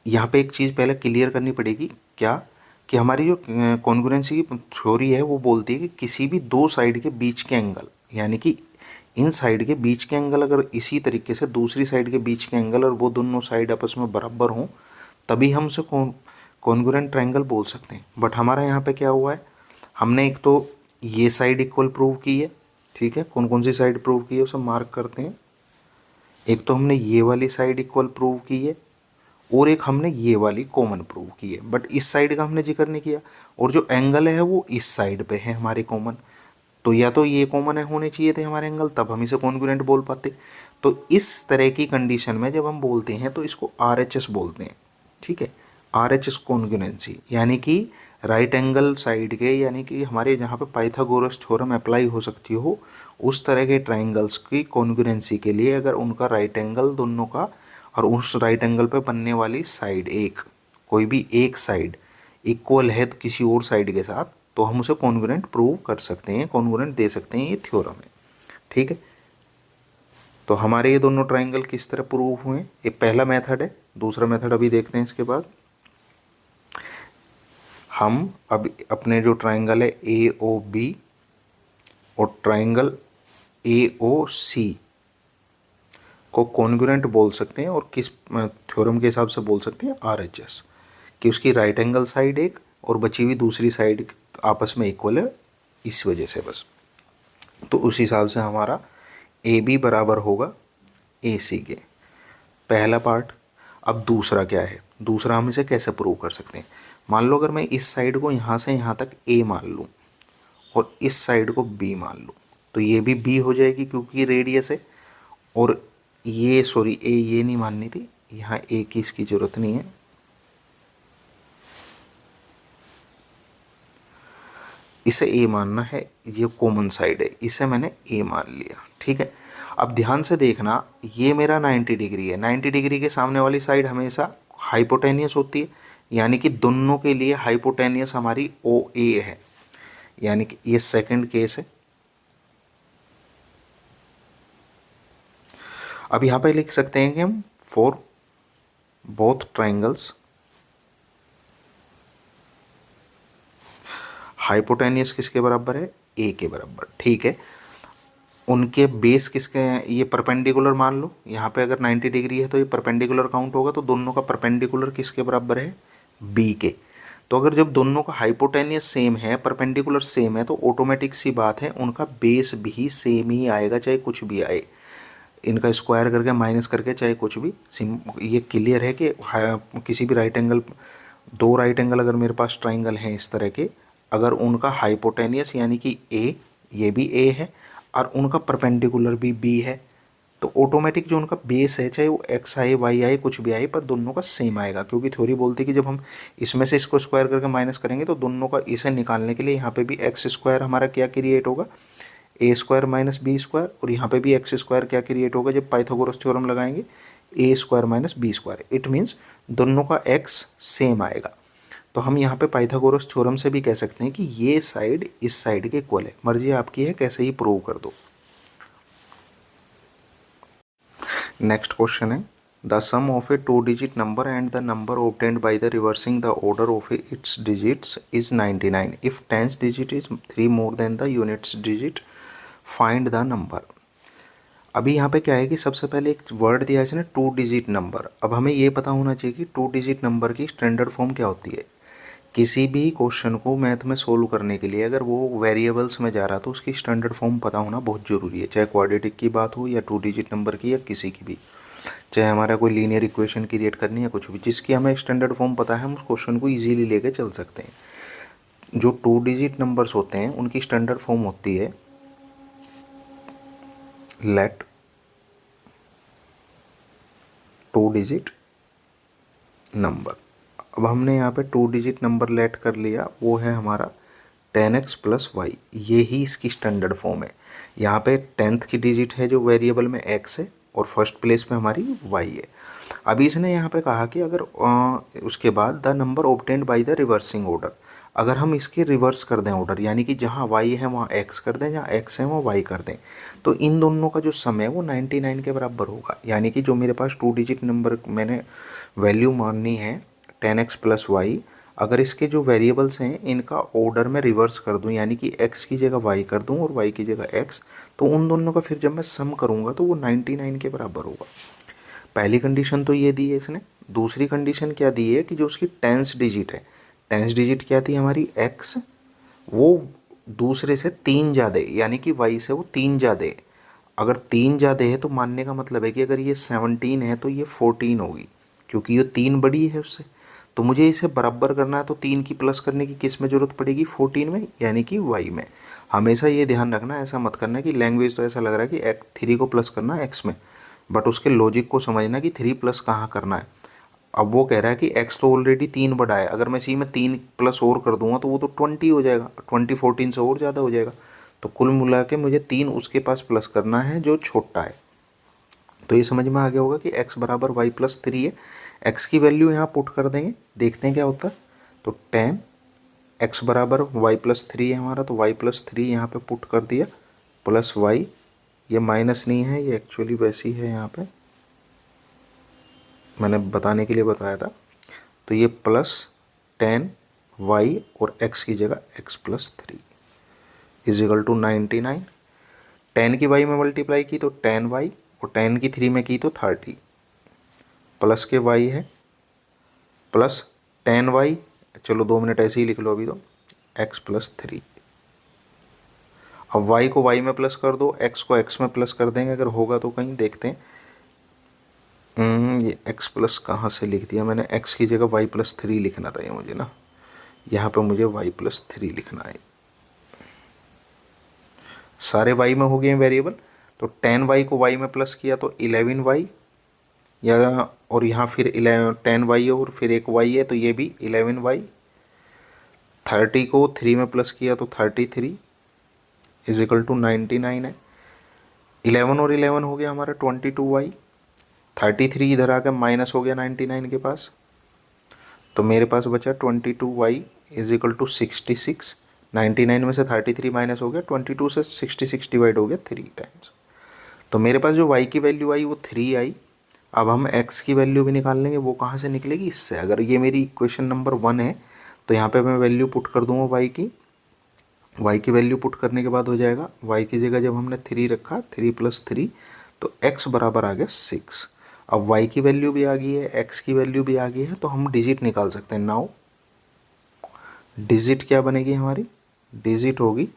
यहाँ पे एक चीज़ पहले क्लियर करनी पड़ेगी, क्या कि हमारी जो कॉन्ग्रुएंसी की थ्योरी है वो बोलती है कि किसी भी दो साइड के बीच के एंगल, यानी कि इन साइड के बीच के एंगल अगर इसी तरीके से दूसरी साइड के बीच के एंगल और वो दोनों साइड आपस में बराबर हों तभी हम उसे कॉन्ग्रुएंट ट्राइंगल बोल सकते हैं। बट हमारा यहाँ पे क्या हुआ है, हमने एक तो ये साइड इक्वल प्रूव की है। ठीक है, कौन कौन सी साइड प्रूव की है उसे मार्क करते हैं। एक तो हमने ये वाली साइड इक्वल प्रूव की है और एक हमने ये वाली कॉमन प्रूव की है, बट इस साइड का हमने जिक्र नहीं किया। और जो एंगल है वो इस साइड पे है हमारे कॉमन, तो या तो ये कॉमन है होने चाहिए थे हमारे एंगल, तब हम इसे कॉन्ग्रुएंट बोल पाते। तो इस तरह की कंडीशन में जब हम बोलते हैं तो इसको RHS बोलते हैं। ठीक है, RHS कॉन्ग्रुएंसी, यानी कि राइट एंगल साइड के, यानी कि हमारे जहाँ पे पाइथागोरस थ्योरम अप्लाई हो सकती हो उस तरह के ट्राइंगल्स की कॉन्ग्रुएंसी के लिए अगर उनका राइट एंगल दोनों का और उस राइट एंगल पे बनने वाली साइड एक, कोई भी एक साइड इक्वल है तो किसी और साइड के साथ, तो हम उसे कॉन्ग्रुएंट प्रूव कर सकते हैं, कॉन्ग्रुएंट दे सकते हैं। ये थ्योरम है। ठीक है, तो हमारे ये दोनों ट्राइंगल किस तरह प्रूव हुए? ये पहला मेथड है। दूसरा मेथड अभी देखते हैं। इसके बाद हम अब अपने जो ट्राइंगल है AOB और ट्राइंगल AOC को कॉन्ग्रुएंट बोल सकते हैं, और किस थ्योरम के हिसाब से बोल सकते हैं? RHS, कि उसकी राइट एंगल साइड एक और बची हुई दूसरी साइड आपस में इक्वल है, इस वजह से बस। तो उस हिसाब से हमारा AB बराबर होगा AC के, पहला पार्ट। अब दूसरा क्या है? दूसरा हम इसे कैसे प्रूव कर सकते हैं? मान लो अगर मैं इस साइड को यहाँ से यहाँ तक A मान लूँ और इस साइड को B मान लूँ, तो ये भी B हो जाएगी क्योंकि रेडियस है। और ये सॉरी A ये नहीं माननी थी, यहाँ A की इसकी ज़रूरत नहीं है। इसे A मानना है, ये कॉमन साइड है, इसे मैंने A मान लिया। ठीक है, अब ध्यान से देखना, ये मेरा 90 डिग्री है। 90 डिग्री के सामने वाली साइड हमेशा हाइपोटेनियस होती है, यानी कि दोनों के लिए हाइपोटेनियस हमारी OA है। यानी कि ये सेकंड केस है। अब यहाँ पे लिख सकते हैं कि हम फॉर बोथ ट्राइंगल्स हाइपोटेनियस किसके बराबर है, ए के बराबर। ठीक है, उनके बेस किसके हैं, ये परपेंडिकुलर मान लो, यहाँ पे अगर 90 डिग्री है तो ये परपेंडिकुलर काउंट होगा, तो दोनों का परपेंडिकुलर किसके बराबर है, बी के। तो अगर जब दोनों का हाइपोटेनियस सेम है, परपेंडिकुलर सेम है, तो ऑटोमेटिक सी बात है उनका बेस भी सेम ही आएगा, चाहे कुछ भी आए, इनका स्क्वायर करके माइनस करके चाहे कुछ भी। ये क्लियर है कि किसी भी राइट एंगल, दो राइट एंगल अगर मेरे पास ट्राइंगल हैं इस तरह के, अगर उनका हाइपोटेनियस यानी कि ए, ये भी ए है, और उनका परपेंडिकुलर भी बी है, तो ऑटोमेटिक जो उनका बेस है, चाहे वो एक्स आए वाई आए कुछ भी आए, पर दोनों का सेम आएगा, क्योंकि थ्योरी बोलती है कि जब हम इसमें से इसको स्क्वायर करके माइनस करेंगे तो दोनों का इसे निकालने के लिए यहाँ पे भी एक्स स्क्वायर हमारा क्या क्रिएट होगा, ए स्क्वायर माइनस बी स्क्वायर, और यहाँ पे भी एक्स स्क्वायर क्या क्रिएट होगा जब पाइथागोरस थ्योरम लगाएंगे, A square minus B square. It means दोनों का एक्स सेम आएगा। तो हम यहाँ पे पाइथागोरस थ्योरम से भी कह सकते हैं कि ये साइड इस साइड के इक्वल है। मर्जी आपकी है कैसे ही प्रूव कर दो। नेक्स्ट क्वेश्चन है, the sum of a 2 digit number and the number obtained by the reversing the order of its digits is 99 if 10th digit is 3 more than the units digit, find the number. अभी यहाँ पे क्या है कि सबसे पहले एक word दिया है इसने 2 डिजिट नंबर। अब हमें ये पता होना चाहिए कि 2 डिजिट नंबर की स्टैंडर्ड फॉर्म क्या होती है। किसी भी क्वेश्चन को मैथ में सोल्व करने के लिए अगर वो वेरिएबल्स में जा रहा है तो उसकी स्टैंडर्ड फॉर्म पता होना बहुत ज़रूरी है, चाहे क्वाड्रेटिक की बात हो या 2 डिजिट नंबर की या किसी की भी, चाहे हमारा कोई लीनियर इक्वेशन क्रिएट करनी है कुछ भी, जिसकी हमें स्टैंडर्ड फॉर्म पता है हम उस क्वेश्चन को ईजिली लेके चल सकते हैं। जो 2 डिजिट नंबर्स होते हैं उनकी स्टैंडर्ड फॉर्म होती है लेट 2 डिजिट नंबर। अब हमने यहाँ पे 2 डिजिट नंबर लेट कर लिया, वो है हमारा 10x प्लस वाई, ये ही इसकी स्टैंडर्ड फॉर्म है। यहाँ पे 10th की डिजिट है जो वेरिएबल में x है और फर्स्ट प्लेस पे हमारी y है। अभी इसने यहाँ पे कहा कि अगर उसके बाद the number obtained by the reversing order, अगर हम इसके रिवर्स कर दें ऑर्डर, यानी कि जहाँ y है वहाँ x कर दें, जहाँ x है वहाँ y कर दें, तो इन दोनों का जो सम है वो 99 के बराबर होगा। यानी कि जो मेरे पास 2 डिजिट नंबर मैंने वैल्यू माननी है 10x प्लस वाई, अगर इसके जो वेरिएबल्स हैं इनका ऑर्डर में रिवर्स कर दूं, यानी कि x की जगह y कर दूं और y की जगह x, तो उन दोनों का फिर जब मैं सम करूंगा तो वो 99 के बराबर होगा। पहली कंडीशन तो ये दी है इसने। दूसरी कंडीशन क्या दी है कि जो उसकी 10th डिजिट है, 10th डिजिट क्या थी हमारी x, वो दूसरे से 3 ज़्यादा, यानी कि y से वो 3 ज़्यादा है। अगर 3 ज़्यादा है तो मानने का मतलब है कि अगर ये 17 है तो ये 14 होगी, क्योंकि ये 3 बड़ी है उससे। तो मुझे इसे बराबर करना है तो 3 की प्लस करने की किस में ज़रूरत पड़ेगी, 14 में, यानी कि y में। हमेशा ये ध्यान रखना, ऐसा मत करना कि लैंग्वेज तो ऐसा लग रहा है कि 3 को प्लस करना है x में, बट उसके लॉजिक को समझना कि 3 प्लस कहाँ करना है। अब वो कह रहा है कि x तो ऑलरेडी 3 बड़ा है, अगर मैं इसी में 3 प्लस और कर दूंगा तो वो तो 20 हो जाएगा, 20 14 से और ज़्यादा हो जाएगा। तो कुल मिला के मुझे 3 उसके पास प्लस करना है जो छोटा है। तो ये समझ में आ गया होगा कि x बराबर वाई प्लस 3 है। x की वैल्यू यहाँ पुट कर देंगे, देखते हैं क्या होता है। तो 10 x बराबर वाई प्लस 3 है हमारा, तो वाई प्लस 3 यहाँ पे पुट कर दिया, प्लस वाई, ये माइनस नहीं है, ये एक्चुअली वैसी है, यहाँ पे मैंने बताने के लिए बताया था। तो ये प्लस 10 वाई और x की जगह x plus 3 is equal to 99। 10 की y में मल्टीप्लाई की तो 10 वाई, और 10 की 3 में की तो 30, प्लस के y है, प्लस 10 वाई, चलो 2 मिनट ऐसे ही लिख लो अभी, तो x प्लस 3। अब y को y में प्लस कर दो, x को x में प्लस कर देंगे, अगर होगा तो कहीं देखते हैं। ये x प्लस कहाँ से लिख दिया मैंने, x की जगह y प्लस 3 लिखना था ये मुझे ना, यहाँ पे मुझे y प्लस 3 लिखना है। सारे y में हो गए वेरिएबल, तो 10y को y में प्लस किया तो 11y, या और यहाँ फिर 10y है और फिर एक y है तो ये भी 11y। 30 को 3 में प्लस किया तो 33 इज इक्वल टू 99 है। 11 और 11 हो गया हमारा 22y, 33 इधर आकर माइनस हो गया 99 के पास, तो मेरे पास बचा 22y इज इक्वल टू 66। 99 में से 33 माइनस हो गया, 22 से 66 डिवाइड हो गया 3 टाइम्स। तो मेरे पास जो y की वैल्यू आई वो 3 आई। अब हम x की वैल्यू भी निकाल लेंगे, वो कहाँ से निकलेगी, इससे। अगर ये मेरी इक्वेशन नंबर 1 है तो यहाँ पे मैं वैल्यू पुट कर दूंगा y की वैल्यू पुट करने के बाद हो जाएगा, y की जगह जब हमने 3 रखा, 3 + 3 तो x बराबर आ गया 6। अब y की वैल्यू भी आ गई है, x की वैल्यू भी आ गई है, तो हम डिजिट निकाल सकते हैं। नाउ डिजिट क्या बनेगी हमारी, डिजिट होगी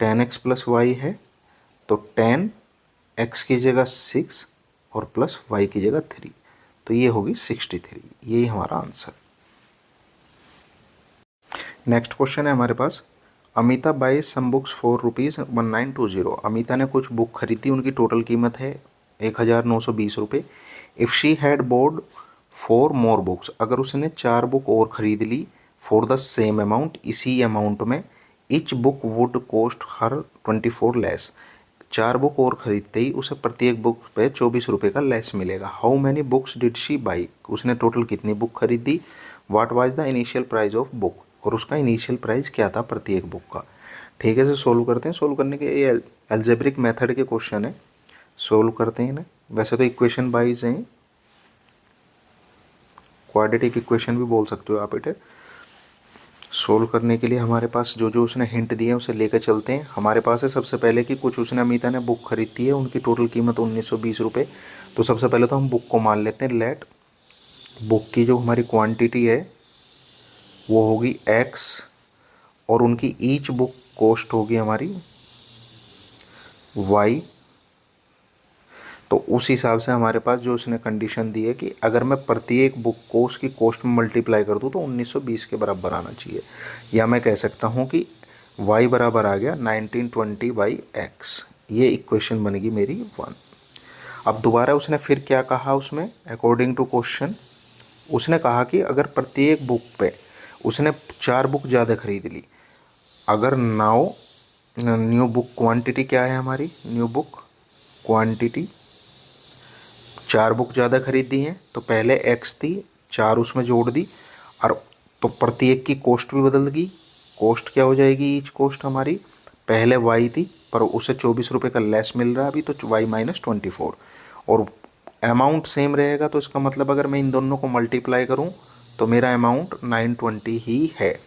10x + y है तो 10 x की जगह 6 और प्लस y की जगह 3, तो ये होगी 63। यही हमारा आंसर। नेक्स्ट क्वेश्चन है हमारे पास, Amita buys some books for ₹1920। Amita ने कुछ बुक खरीदी, उनकी टोटल कीमत है 1920 रुपये। If she had board 4 more books, अगर उसने 4 बुक और खरीद ली फॉर द सेम अमाउंट, इसी अमाउंट में, each book would cost her 24 less. 4 book और खरीदते ही उसे प्रत्येक बुक पे 24 रुपये का लेस मिलेगा। How many books did she by, उसने टोटल कितनी बुक खरीदी। What was the initial price of book, और उसका इनिशियल प्राइस क्या था प्रत्येक बुक का। ठीक है, इसे सोल्व करते हैं। सोल्व करने के ये एल्जेब्रिक मेथड के क्वेश्चन है, सोल्व करते हैं ना। वैसे तो इक्वेशन वाइज हैं, क्वाड्रेटिक इक्वेशन भी बोल सकते हो आप इसे। सोल्व करने के लिए हमारे पास जो जो उसने हिंट दिए उसे लेकर चलते हैं। हमारे पास है सबसे पहले कि कुछ उसने अमिता ने बुक खरीदी है, उनकी टोटल कीमत 1920 रुपये। तो सबसे पहले तो हम बुक को मान लेते हैं। लेट बुक की जो हमारी क्वांटिटी है वो होगी x, और उनकी ईच बुक कॉस्ट होगी हमारी y। तो उस हिसाब से हमारे पास जो उसने कंडीशन दी है कि अगर मैं प्रत्येक बुक को उसकी कॉस्ट में मल्टीप्लाई कर दूं तो 1920 के बराबर आना चाहिए। या मैं कह सकता हूं कि y बराबर आ गया 1920/x। ये इक्वेशन बनेगी मेरी 1। अब दोबारा उसने फिर क्या कहा उसमें, अकॉर्डिंग टू क्वेश्चन उसने कहा कि अगर प्रत्येक बुक पे उसने 4 बुक ज़्यादा खरीद ली, अगर नाउ न्यू बुक क्वांटिटी क्या है हमारी, न्यू बुक क्वांटिटी 4 बुक ज़्यादा खरीदी हैं तो पहले x थी, 4 उसमें जोड़ दी, और तो प्रत्येक की कॉस्ट भी बदल गई। कॉस्ट क्या हो जाएगी, ईच कॉस्ट हमारी पहले y थी पर उसे 24 रुपये का लेस मिल रहा है अभी, तो y - 24, और अमाउंट सेम रहेगा। तो इसका मतलब अगर मैं इन दोनों को मल्टीप्लाई करूं तो मेरा अमाउंट 920 ही है।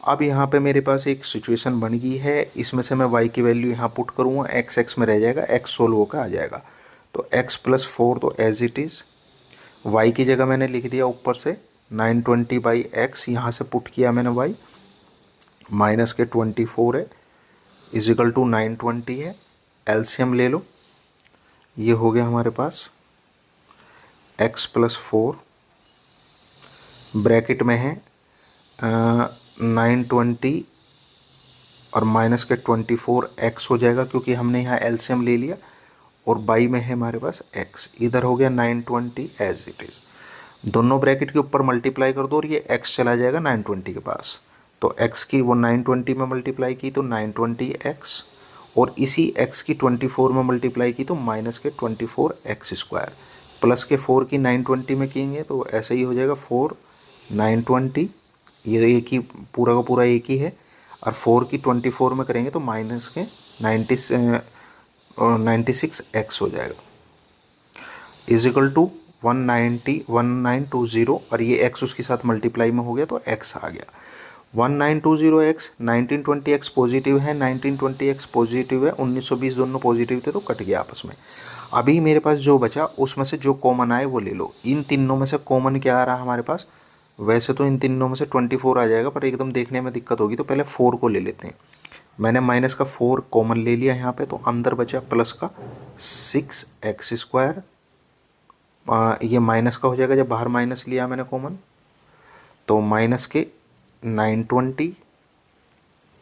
अब यहाँ पे मेरे पास एक सिचुएशन बन गई है, इसमें से मैं y की वैल्यू यहाँ पुट करूँगा, x में रह जाएगा, x सोल्व होकर आ जाएगा। तो x + 4 तो एज इट इज़, y की जगह मैंने लिख दिया ऊपर से 920/x, यहाँ से पुट किया मैंने y, माइनस के 24 है इजिकल टू 920 है। एलसीएम ले लो, ये हो गया हमारे पास x + 4 ब्रैकेट में है 920 और माइनस के 24 x हो जाएगा, क्योंकि हमने यहाँ एलसीएम ले लिया, और बाई में है हमारे पास x, इधर हो गया 920 एज इट इज़। दोनों ब्रैकेट के ऊपर मल्टीप्लाई कर दो और ये x चला जाएगा 920 के पास, तो x की वो 920 में मल्टीप्लाई की तो 920x, और इसी x की 24 में मल्टीप्लाई की तो माइनस के 24x², प्लस के 4 की 920 में किएंगे तो ऐसा ही हो जाएगा 4 920, ये एक ही पूरा का पूरा एक ही है, और 4 की 24 में करेंगे तो माइनस के 96x हो जाएगा, इजिकल टू 1920, और ये x उसके साथ मल्टीप्लाई में हो गया तो x आ गया 1920x। 1920x पॉजिटिव है, 1920x पॉजिटिव है, 1920 दोनों पॉजिटिव थे तो कट गया आपस में। अभी मेरे पास जो बचा उसमें से जो कॉमन आए वो ले लो। इन तीनों में से कॉमन क्या आ रहा है हमारे पास, वैसे तो इन तीनों में से 24 आ जाएगा, पर एकदम देखने में दिक्कत होगी तो पहले 4 को ले लेते हैं। मैंने माइनस का 4 कॉमन ले लिया यहाँ पे, तो अंदर बचा प्लस का 6x²। ये माइनस का हो जाएगा जब बाहर माइनस लिया मैंने कॉमन, तो माइनस के 920,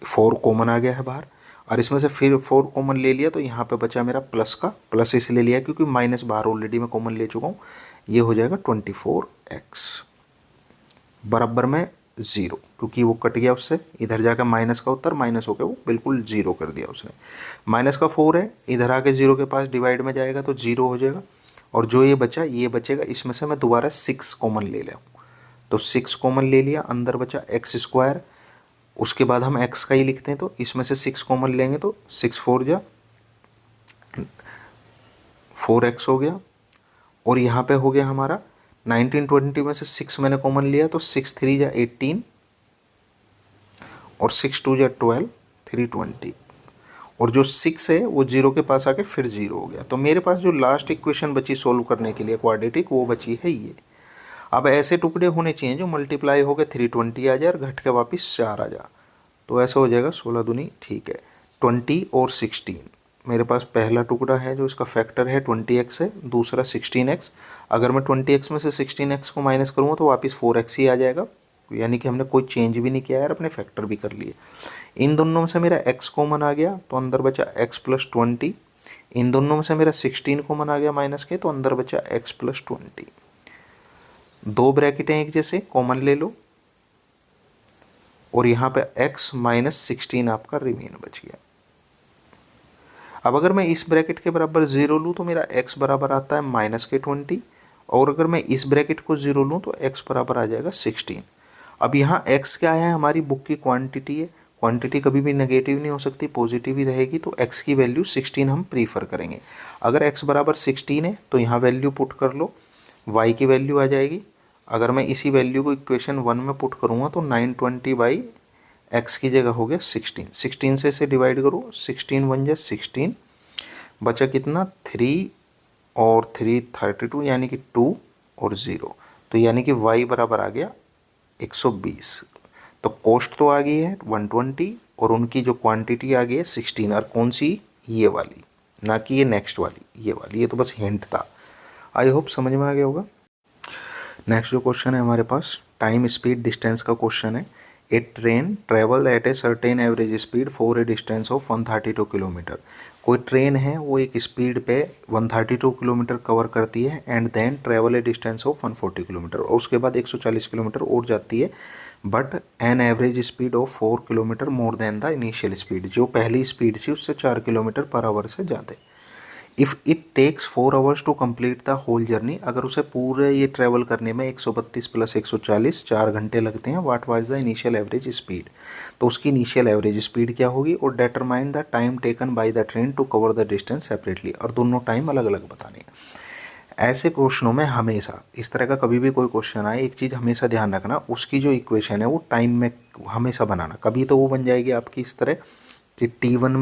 4 कॉमन आ गया है बाहर, और इसमें से फिर 4 कॉमन ले लिया तो यहाँ पे बचा मेरा प्लस का, प्लस इसलिए लिया क्योंकि माइनस बाहर ऑलरेडी मैं कॉमन ले चुका हूँ। ये हो जाएगा 24x बराबर में 0, क्योंकि वो कट गया उससे, इधर जाकर माइनस का उत्तर माइनस होकर वो बिल्कुल 0 कर दिया उसने। माइनस का 4 है, इधर आके 0 के पास डिवाइड में जाएगा तो 0 हो जाएगा, और जो ये बचा ये बचेगा, इसमें से मैं दोबारा 6 कॉमन ले लिया, तो 6 कॉमन ले लिया, अंदर बचा x², उसके बाद हम x का ही लिखते हैं, तो इसमें से 6 कॉमन लेंगे तो 6 4 जा 4x हो गया। और यहाँ पे हो गया हमारा 1920 में से 6 मैंने कॉमन लिया तो 6 3 जा 18 और 6 2 जा 12 320। और जो 6 है वो 0 के पास आके फिर 0 हो गया। तो मेरे पास जो लास्ट इक्वेशन बची सोल्व करने के लिए क्वाड्रेटिक, वो बची है ये। अब ऐसे टुकड़े होने चाहिए जो मल्टीप्लाई हो गए 320 आ जाए और घट के वापस 4 आ जाए। तो ऐसा हो जाएगा 16 दूनी, ठीक है, 20 और 16। मेरे पास पहला टुकड़ा है जो इसका फैक्टर है 20x है, दूसरा 16x। अगर मैं 20x में से 16x को माइनस करूँगा तो वापस 4x ही आ जाएगा, यानी कि हमने कोई चेंज भी नहीं किया यार, अपने फैक्टर भी कर लिए। इन दोनों में से मेरा x कॉमन आ गया तो अंदर बचा x प्लस 20। इन दोनों में से मेरा 16 कॉमन आ गया माइनस के, तो अंदर बचा x प्लस 20। दो ब्रैकेटें एक जैसे कॉमन ले लो और यहाँ पे x माइनस 16 आपका रिमेन बच गया। अब अगर मैं इस ब्रैकेट के बराबर 0 लूँ तो मेरा x बराबर आता है माइनस के 20, और अगर मैं इस ब्रैकेट को 0 लूँ तो x बराबर आ जाएगा 16। अब यहाँ x क्या है, हमारी बुक की क्वांटिटी है। क्वांटिटी कभी भी नेगेटिव नहीं हो सकती, पॉजिटिव ही रहेगी, तो x की वैल्यू 16 हम प्रीफर करेंगे। अगर x बराबर 16 है तो यहाँ वैल्यू पुट कर लो, y की वैल्यू आ जाएगी। अगर मैं इसी वैल्यू को इक्वेशन 1 में पुट करूँगा तो 920 बाई x की जगह हो गया 16। 16 से इसे डिवाइड करो, 16 1 जा 16, बचा कितना 3 और 3 32, यानी कि 2 और 0, तो यानी कि y बराबर आ गया 120। तो कॉस्ट तो आ गई है 120 और उनकी जो क्वांटिटी आ गई है 16। और कौन सी, ये वाली, ना कि ये नेक्स्ट वाली, ये वाली। ये तो बस हिंट था। आई होप समझ में आ गया होगा। नेक्स्ट जो क्वेश्चन है हमारे पास टाइम स्पीड डिस्टेंस का क्वेश्चन है। A train travel at a certain average speed for a distance of 132 kilometre. कोई ट्रेन है वो एक स्पीड पे 132 किलोमीटर कवर करती है and then travel a distance of 140 kilometre, और उसके बाद 140 किलोमीटर और जाती है, but an average speed of 4 kilometre more than the initial speed. जो पहली स्पीड थी उससे 4 किलोमीटर पर आवर से ज़्यादा। If it takes 4 hours to complete the whole journey. अगर उसे पूरे ये ट्रैवल करने में 132 प्लस 140 4 घंटे लगते हैं, what was the initial average speed. तो उसकी इनिशियल एवरेज स्पीड क्या होगी, और determine the time taken by the train to cover the distance separately. और दोनों टाइम अलग अलग बताने हैं। ऐसे क्वेश्चनों में हमेशा इस तरह का कभी भी कोई क्वेश्चन आए, एक चीज़ हमेशा ध्यान रखना, उसकी जो इक्वेशन है वो टाइम में हमेशा बनाना। कभी तो वो बन जाएगी आपकी इस तरह कि T1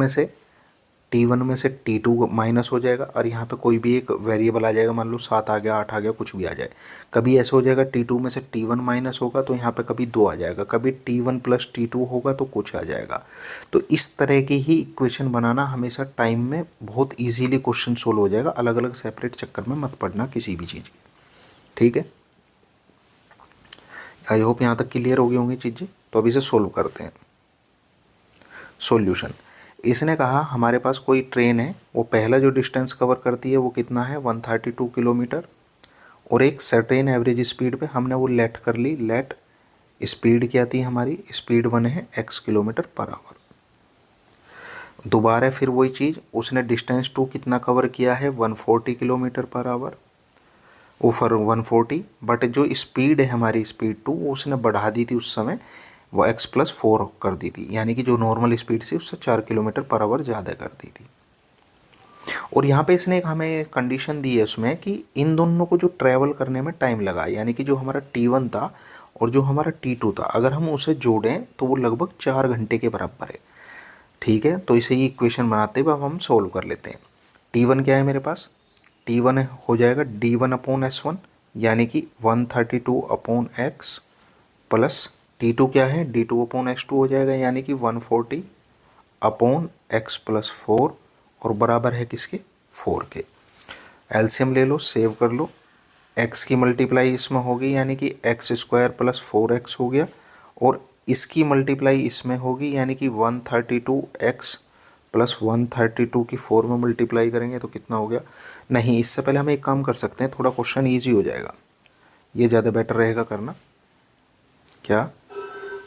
में से T2 माइनस हो जाएगा और यहाँ पे कोई भी एक वेरिएबल आ जाएगा, मान लो 7 आ गया 8 आ गया कुछ भी आ जाए। कभी ऐसा हो जाएगा T2 में से T1 माइनस होगा तो यहाँ पे कभी 2 आ जाएगा, कभी T1 प्लस T2 होगा तो कुछ आ जाएगा। तो इस तरह की ही इक्वेशन बनाना हमेशा टाइम में बहुत ईजीली क्वेश्चन सोल्व हो जाएगा। अलग अलग सेपरेट चक्कर में मत पड़ना किसी भी चीज़ की, ठीक है। आई होप यहाँ तक क्लियर हो गई होंगी चीज़ें। तो अभी इसे सोल्व करते हैं। सॉल्यूशन, इसने कहा हमारे पास कोई ट्रेन है, वो पहला जो डिस्टेंस कवर करती है वो कितना है 132 किलोमीटर, और एक सर्टेन एवरेज स्पीड पे हमने वो लेट कर ली। लेट स्पीड क्या थी हमारी, स्पीड 1 है x किलोमीटर पर आवर। दोबारा फिर वही चीज़, उसने डिस्टेंस 2 कितना कवर किया है 140 किलोमीटर पर आवर, वो फॉर 140, बट जो स्पीड है हमारी स्पीड 2 वो उसने बढ़ा दी थी उस समय, वो x+4 कर दी थी, यानी कि जो नॉर्मल स्पीड से उससे 4 किलोमीटर पर आवर ज़्यादा कर दी थी। और यहाँ पे इसने एक हमें कंडीशन दी है उसमें कि इन दोनों को जो ट्रैवल करने में टाइम लगा, यानी कि जो हमारा T1 था और जो हमारा T2 था, अगर हम उसे जोड़ें तो वो लगभग 4 घंटे के बराबर है, ठीक है। तो इसे ये इक्वेशन बनाते हुए अब हम सोल्व कर लेते हैं। T1 क्या है मेरे पास, T1 हो जाएगा D1/S1, यानी कि 132/x, प्लस T2 क्या है D2/S2 हो जाएगा, यानी कि 140/x+4, और बराबर है किसके 4 के। एलसीएम ले लो, सेव कर लो। x की मल्टीप्लाई इसमें होगी, यानी कि x² + 4x हो गया, और इसकी मल्टीप्लाई इसमें होगी, यानी कि 132x + 132 की 4 में मल्टीप्लाई करेंगे तो कितना हो गया। नहीं, इससे पहले हम एक काम कर सकते हैं, थोड़ा क्वेश्चन ईजी हो जाएगा, ये ज़्यादा बेटर रहेगा करना। क्या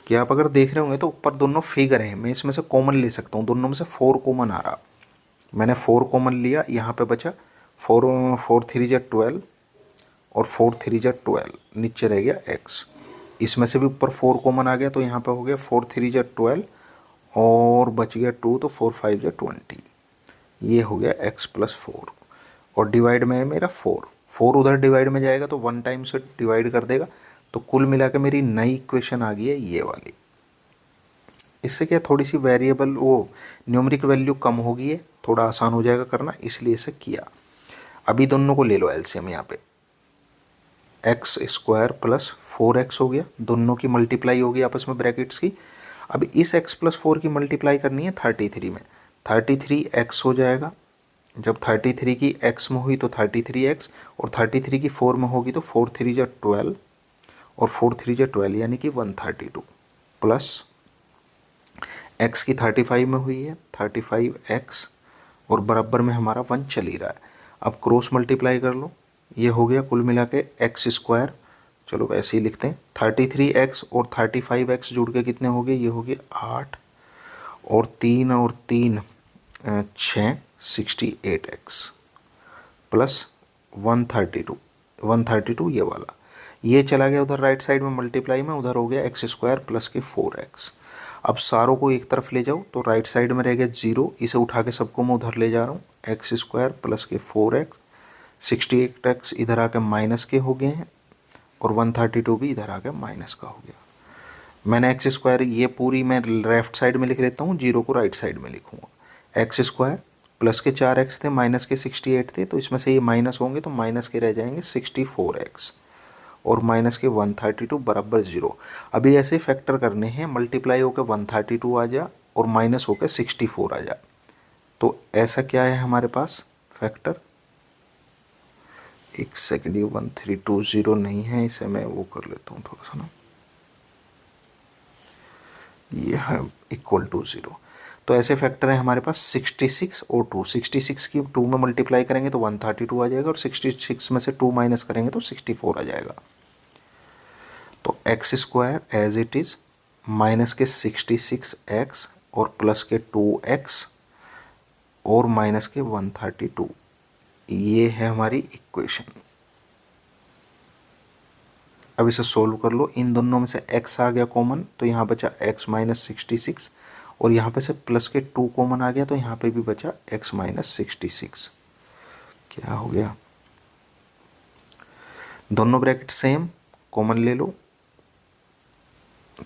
कि आप अगर देख रहे होंगे तो ऊपर दोनों फिगर हैं, मैं इसमें से कॉमन ले सकता हूँ, दोनों में से 4 कॉमन आ रहा, मैंने 4 कॉमन लिया, यहाँ पे बचा 4 4 3 जा 12 और 4 3 जा 12, नीचे रह गया x। इसमें से भी ऊपर 4 कॉमन आ गया तो यहाँ पे हो गया 4 3 जा 12 और बच गया 2 तो 4 5 जा 20। ये हो गया x+4 और डिवाइड में है मेरा 4 उधर डिवाइड में जाएगा तो 1 टाइम से डिवाइड कर देगा, तो कुल मिला के मेरी नई इक्वेशन आ गई है ये वाली। इससे क्या थोड़ी सी वेरिएबल वो न्यूमरिक वैल्यू कम हो गई है, थोड़ा आसान हो जाएगा करना, इसलिए इसे किया। अभी दोनों को ले लो एलसीएम, यहाँ पे x² प्लस 4x हो गया, दोनों की मल्टीप्लाई होगी आपस में ब्रैकेट्स की। अब इस x+4 की मल्टीप्लाई करनी है 33 में, 33x हो जाएगा। जब 33 की x में हुई तो 33x और 33 की 4 में होगी तो 4 3 जा 12 और 4 3 जा 12 यानी कि 132 प्लस x की 35 में हुई है 35x और बराबर में हमारा 1 चल ही रहा है। अब क्रॉस मल्टीप्लाई कर लो, ये हो गया कुल मिला के x²। चलो ऐसे ही लिखते हैं, 33x और 35x जुड़ के कितने हो गए, ये हो गए 8 और 3 6 68x प्लस 132 ये वाला, ये चला गया उधर राइट साइड में मल्टीप्लाई में, उधर हो गया x² प्लस के 4x। अब सारों को एक तरफ ले जाओ तो राइट साइड में रह गया 0, इसे उठा के सबको मैं उधर ले जा रहा हूँ, x² प्लस के 4x, 68x इधर आके माइनस के हो गए हैं और 132 भी इधर आके माइनस का हो गया। मैंने x² ये पूरी मैं लेफ्ट साइड में लिख लेता हूँ, 0 को राइट साइड में लिखूँगा। x² प्लस के 4x थे माइनस के 68 थे, तो इसमें से ये माइनस होंगे तो माइनस के रह जाएंगे 64x और माइनस के 132 बराबर 0। अभी ऐसे फैक्टर करने हैं, मल्टीप्लाई होकर 132 आ जा और माइनस होकर 64 आ जा, तो ऐसा क्या है हमारे पास फैक्टर, एक सेकेंड, ये 1320 नहीं है, इसे मैं वो कर लेता हूँ थोड़ा सा ना, ये है इक्वल टू 0। तो ऐसे फैक्टर है हमारे पास 66 और 2, 66 की 2 में मल्टीप्लाई करेंगे तो 132 आ जाएगा और 66 में से 2 माइनस करेंगे तो 64 आ जाएगा। तो x² as it is minus के 66x और प्लस के 2x और माइनस के 132, ये है हमारी इक्वेशन। अब इसे सोल्व कर लो, इन दोनों में से x आ गया कॉमन तो यहाँ बचा x माइनस 66 और यहाँ पे से प्लस के 2 कॉमन आ गया तो यहाँ पे भी बचा x माइनस 66। क्या हो गया, दोनों ब्रैकेट सेम कॉमन ले लो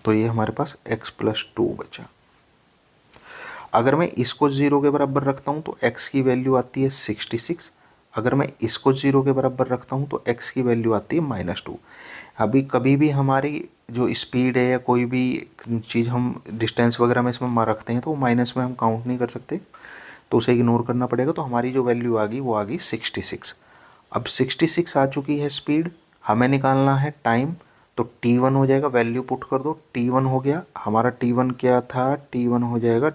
तो ये हमारे पास x+2 बचा। अगर मैं इसको 0 के बराबर रखता हूँ तो x की वैल्यू आती है 66, अगर मैं इसको 0 के बराबर रखता हूँ तो x की वैल्यू आती है -2। अभी कभी भी हमारी जो स्पीड है या कोई भी चीज़ हम डिस्टेंस वगैरह में इसमें रखते हैं तो माइनस में हम काउंट नहीं कर सकते, तो उसे इग्नोर करना पड़ेगा। तो हमारी जो वैल्यू आ गई वो आ गई 66। अब 66 आ चुकी है स्पीड, हमें निकालना है टाइम, तो t1 हो जाएगा, वैल्यू पुट कर दो, t1 हो गया हमारा, t1 क्या था, t1 हो जाएगा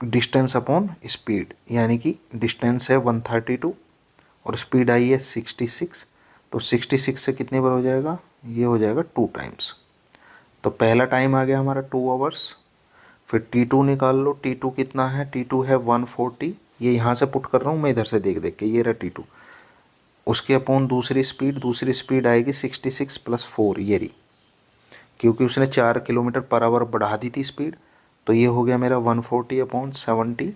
डिस्टेंस अपॉन स्पीड, यानी कि डिस्टेंस है 132 और स्पीड आई है 66, तो 66 से कितने बार हो जाएगा, ये हो जाएगा 2 टाइम्स। तो पहला टाइम आ गया हमारा 2 आवर्स। फिर t2 निकाल लो, t2 कितना है, t2 है 140, ये यहाँ से पुट कर रहा हूँ मैं इधर से देख देख के, ये रहा t2, उसके अपॉन दूसरी स्पीड आएगी 66 प्लस 4 ये रही, क्योंकि उसने 4 किलोमीटर पर आवर बढ़ा दी थी स्पीड, तो ये हो गया मेरा 140 अपॉन 70,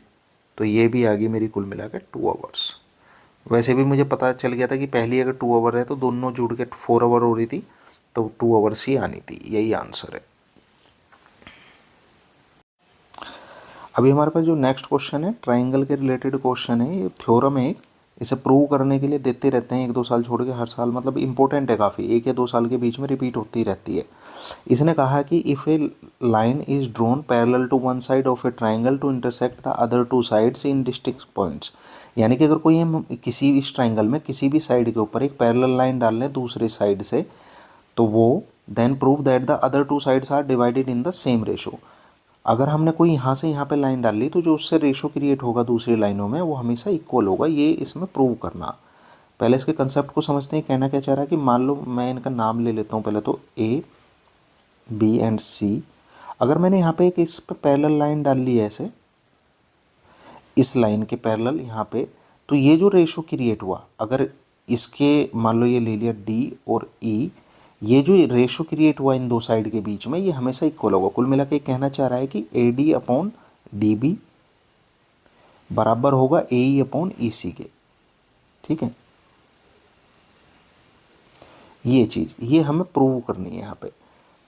तो ये भी आ गई मेरी कुल मिलाकर 2 आवर्स। वैसे भी मुझे पता चल गया था कि पहली अगर 2 आवर है तो दोनों जुड़ के 4 आवर हो रही थी, तो 2 आवर्स ही आनी थी, यही आंसर है। अभी हमारे पास जो नेक्स्ट क्वेश्चन है ट्राइंगल के रिलेटेड क्वेश्चन है, ये थ्योरम है, इसे प्रूव करने के लिए देते रहते हैं 1-2 साल छोड़ के, हर साल मतलब इंपॉर्टेंट है काफ़ी, 1 या 2 साल के बीच में रिपीट होती रहती है। इसने कहा कि if a line is drawn parallel to one side of a triangle to intersect the other 2 sides in distinct points, यानी कि अगर कोई हम किसी इस ट्राइंगल में किसी भी साइड के ऊपर एक पैरेलल लाइन डाल लें दूसरे साइड से, तो वो then prove that the other 2 sides are divided in the same ratio. अगर हमने कोई यहाँ से यहाँ पे लाइन डाल ली तो जो उससे रेशो क्रिएट होगा दूसरी लाइनों में वो हमेशा इक्वल होगा, ये इसमें प्रूव करना। पहले इसके कंसेप्ट को समझते हैं, कहना क्या चाह रहा है कि मान लो मैं इनका नाम ले लेता हूँ पहले, तो A, B एंड C। अगर मैंने यहाँ पे एक इस पर पैरेलल लाइन डाल ली है ऐसे, इस लाइन के पैरेलल यहाँ पे, तो ये जो रेशो क्रिएट हुआ, अगर इसके मान लो ये ले लिया D और E, ये जो रेशो क्रिएट हुआ इन दो साइड के बीच में, ये हमेशा इक्वल होगा। कुल मिला के कहना चाह रहा है कि A D upon D B बराबर होगा ए ई अपॉन ई सी के। ठीक है, ये चीज़ ये हमें प्रूव करनी है यहाँ पे,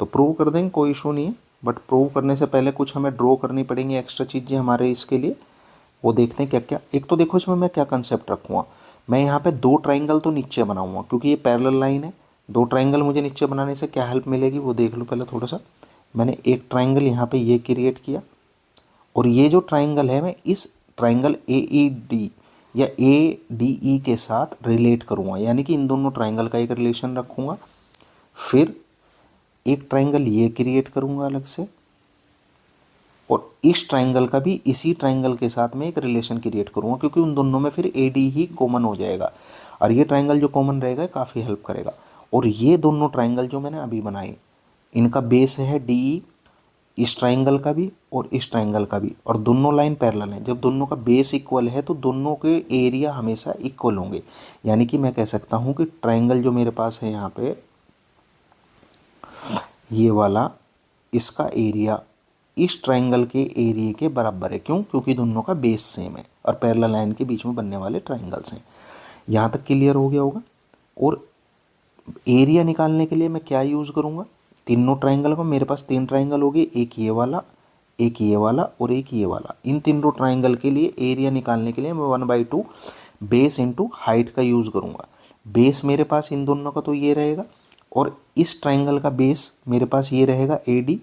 तो प्रूव कर देंगे, कोई इशू नहीं है। बट प्रूव करने से पहले कुछ हमें ड्रॉ करनी पड़ेंगी एक्स्ट्रा चीज़ें हमारे इसके लिए, वो देखते हैं क्या क्या। एक तो देखो इसमें मैं क्या कंसेप्ट रखूँगा, मैं यहाँ पे दो ट्राइंगल तो नीचे बनाऊँगा क्योंकि ये पैरेलल लाइन है। दो ट्राइंगल मुझे नीचे बनाने से क्या हेल्प मिलेगी वो देख लो पहले थोड़ा सा। मैंने एक ट्राइंगल यहाँ पे ये क्रिएट किया, और ये जो ट्राइंगल है मैं इस ट्राइंगल ए ई डी या ए डी ई के साथ रिलेट करूँगा, यानी कि इन दोनों ट्राइंगल का एक रिलेशन रखूँगा। फिर एक ट्राइंगल ये क्रिएट करूँगा अलग से, और इस ट्राइंगल का भी इसी ट्राइंगल के साथ में एक रिलेशन क्रिएट करूँगा, क्योंकि उन दोनों में फिर ए डी ही कॉमन हो जाएगा, और ये ट्राइंगल जो कॉमन रहेगा काफ़ी हेल्प करेगा। और ये दोनों ट्राइंगल जो मैंने अभी बनाए, इनका बेस है डी ई, इस ट्राइंगल का भी और इस ट्राइंगल का भी, और दोनों लाइन पैरेलल हैं। जब दोनों का बेस इक्वल है तो दोनों के एरिया हमेशा इक्वल होंगे, यानी कि मैं कह सकता हूँ कि ट्राइंगल जो मेरे पास है यहाँ पे ये वाला, इसका एरिया इस ट्राइंगल के एरिया के बराबर है। क्यों? क्योंकि दोनों का बेस सेम है और पैरेलल लाइन के बीच में बनने वाले ट्राइंगल्स हैं। यहाँ तक क्लियर हो गया होगा। और एरिया निकालने के लिए मैं क्या यूज़ करूँगा, तीनों ट्राइंगल को, मेरे पास तीन ट्राइंगल हो गए, एक ये वाला, एक ये वाला और एक ये वाला। इन तीनों ट्राइंगल के लिए एरिया निकालने के लिए मैं 1/2 बेस इंटू हाइट का यूज़ करूँगा। बेस मेरे पास इन दोनों का तो ये रहेगा, और इस ट्राइंगल का बेस मेरे पास ये रहेगा ए डी,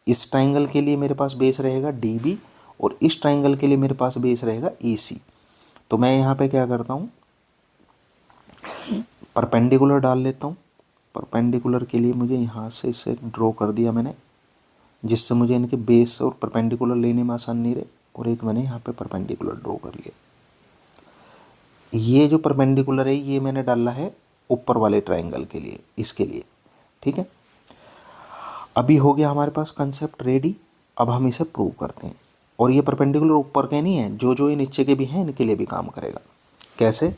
इस ट्राइंगल के लिए मेरे पास बेस रहेगा डी बी, और इस ट्राइंगल के लिए मेरे पास बेस रहेगा ई सी। तो मैं यहाँ पे क्या करता हूँ, परपेंडिकुलर डाल लेता हूँ। परपेंडिकुलर के लिए मुझे यहाँ से इसे ड्रॉ कर दिया मैंने, जिससे मुझे इनके बेस और परपेंडिकुलर लेने में आसान नहीं रहे, और एक मैंने यहाँ पे परपेंडिकुलर ड्रॉ कर लिया। ये जो परपेंडिकुलर है ये मैंने डाला है ऊपर वाले ट्राइंगल के लिए, इसके लिए। ठीक है, अभी हो गया हमारे पास कंसेप्ट रेडी। अब हम इसे प्रूव करते हैं। और ये परपेंडिकुलर ऊपर के नहीं है, जो जो ये नीचे के भी हैं इनके लिए भी काम करेगा। कैसे?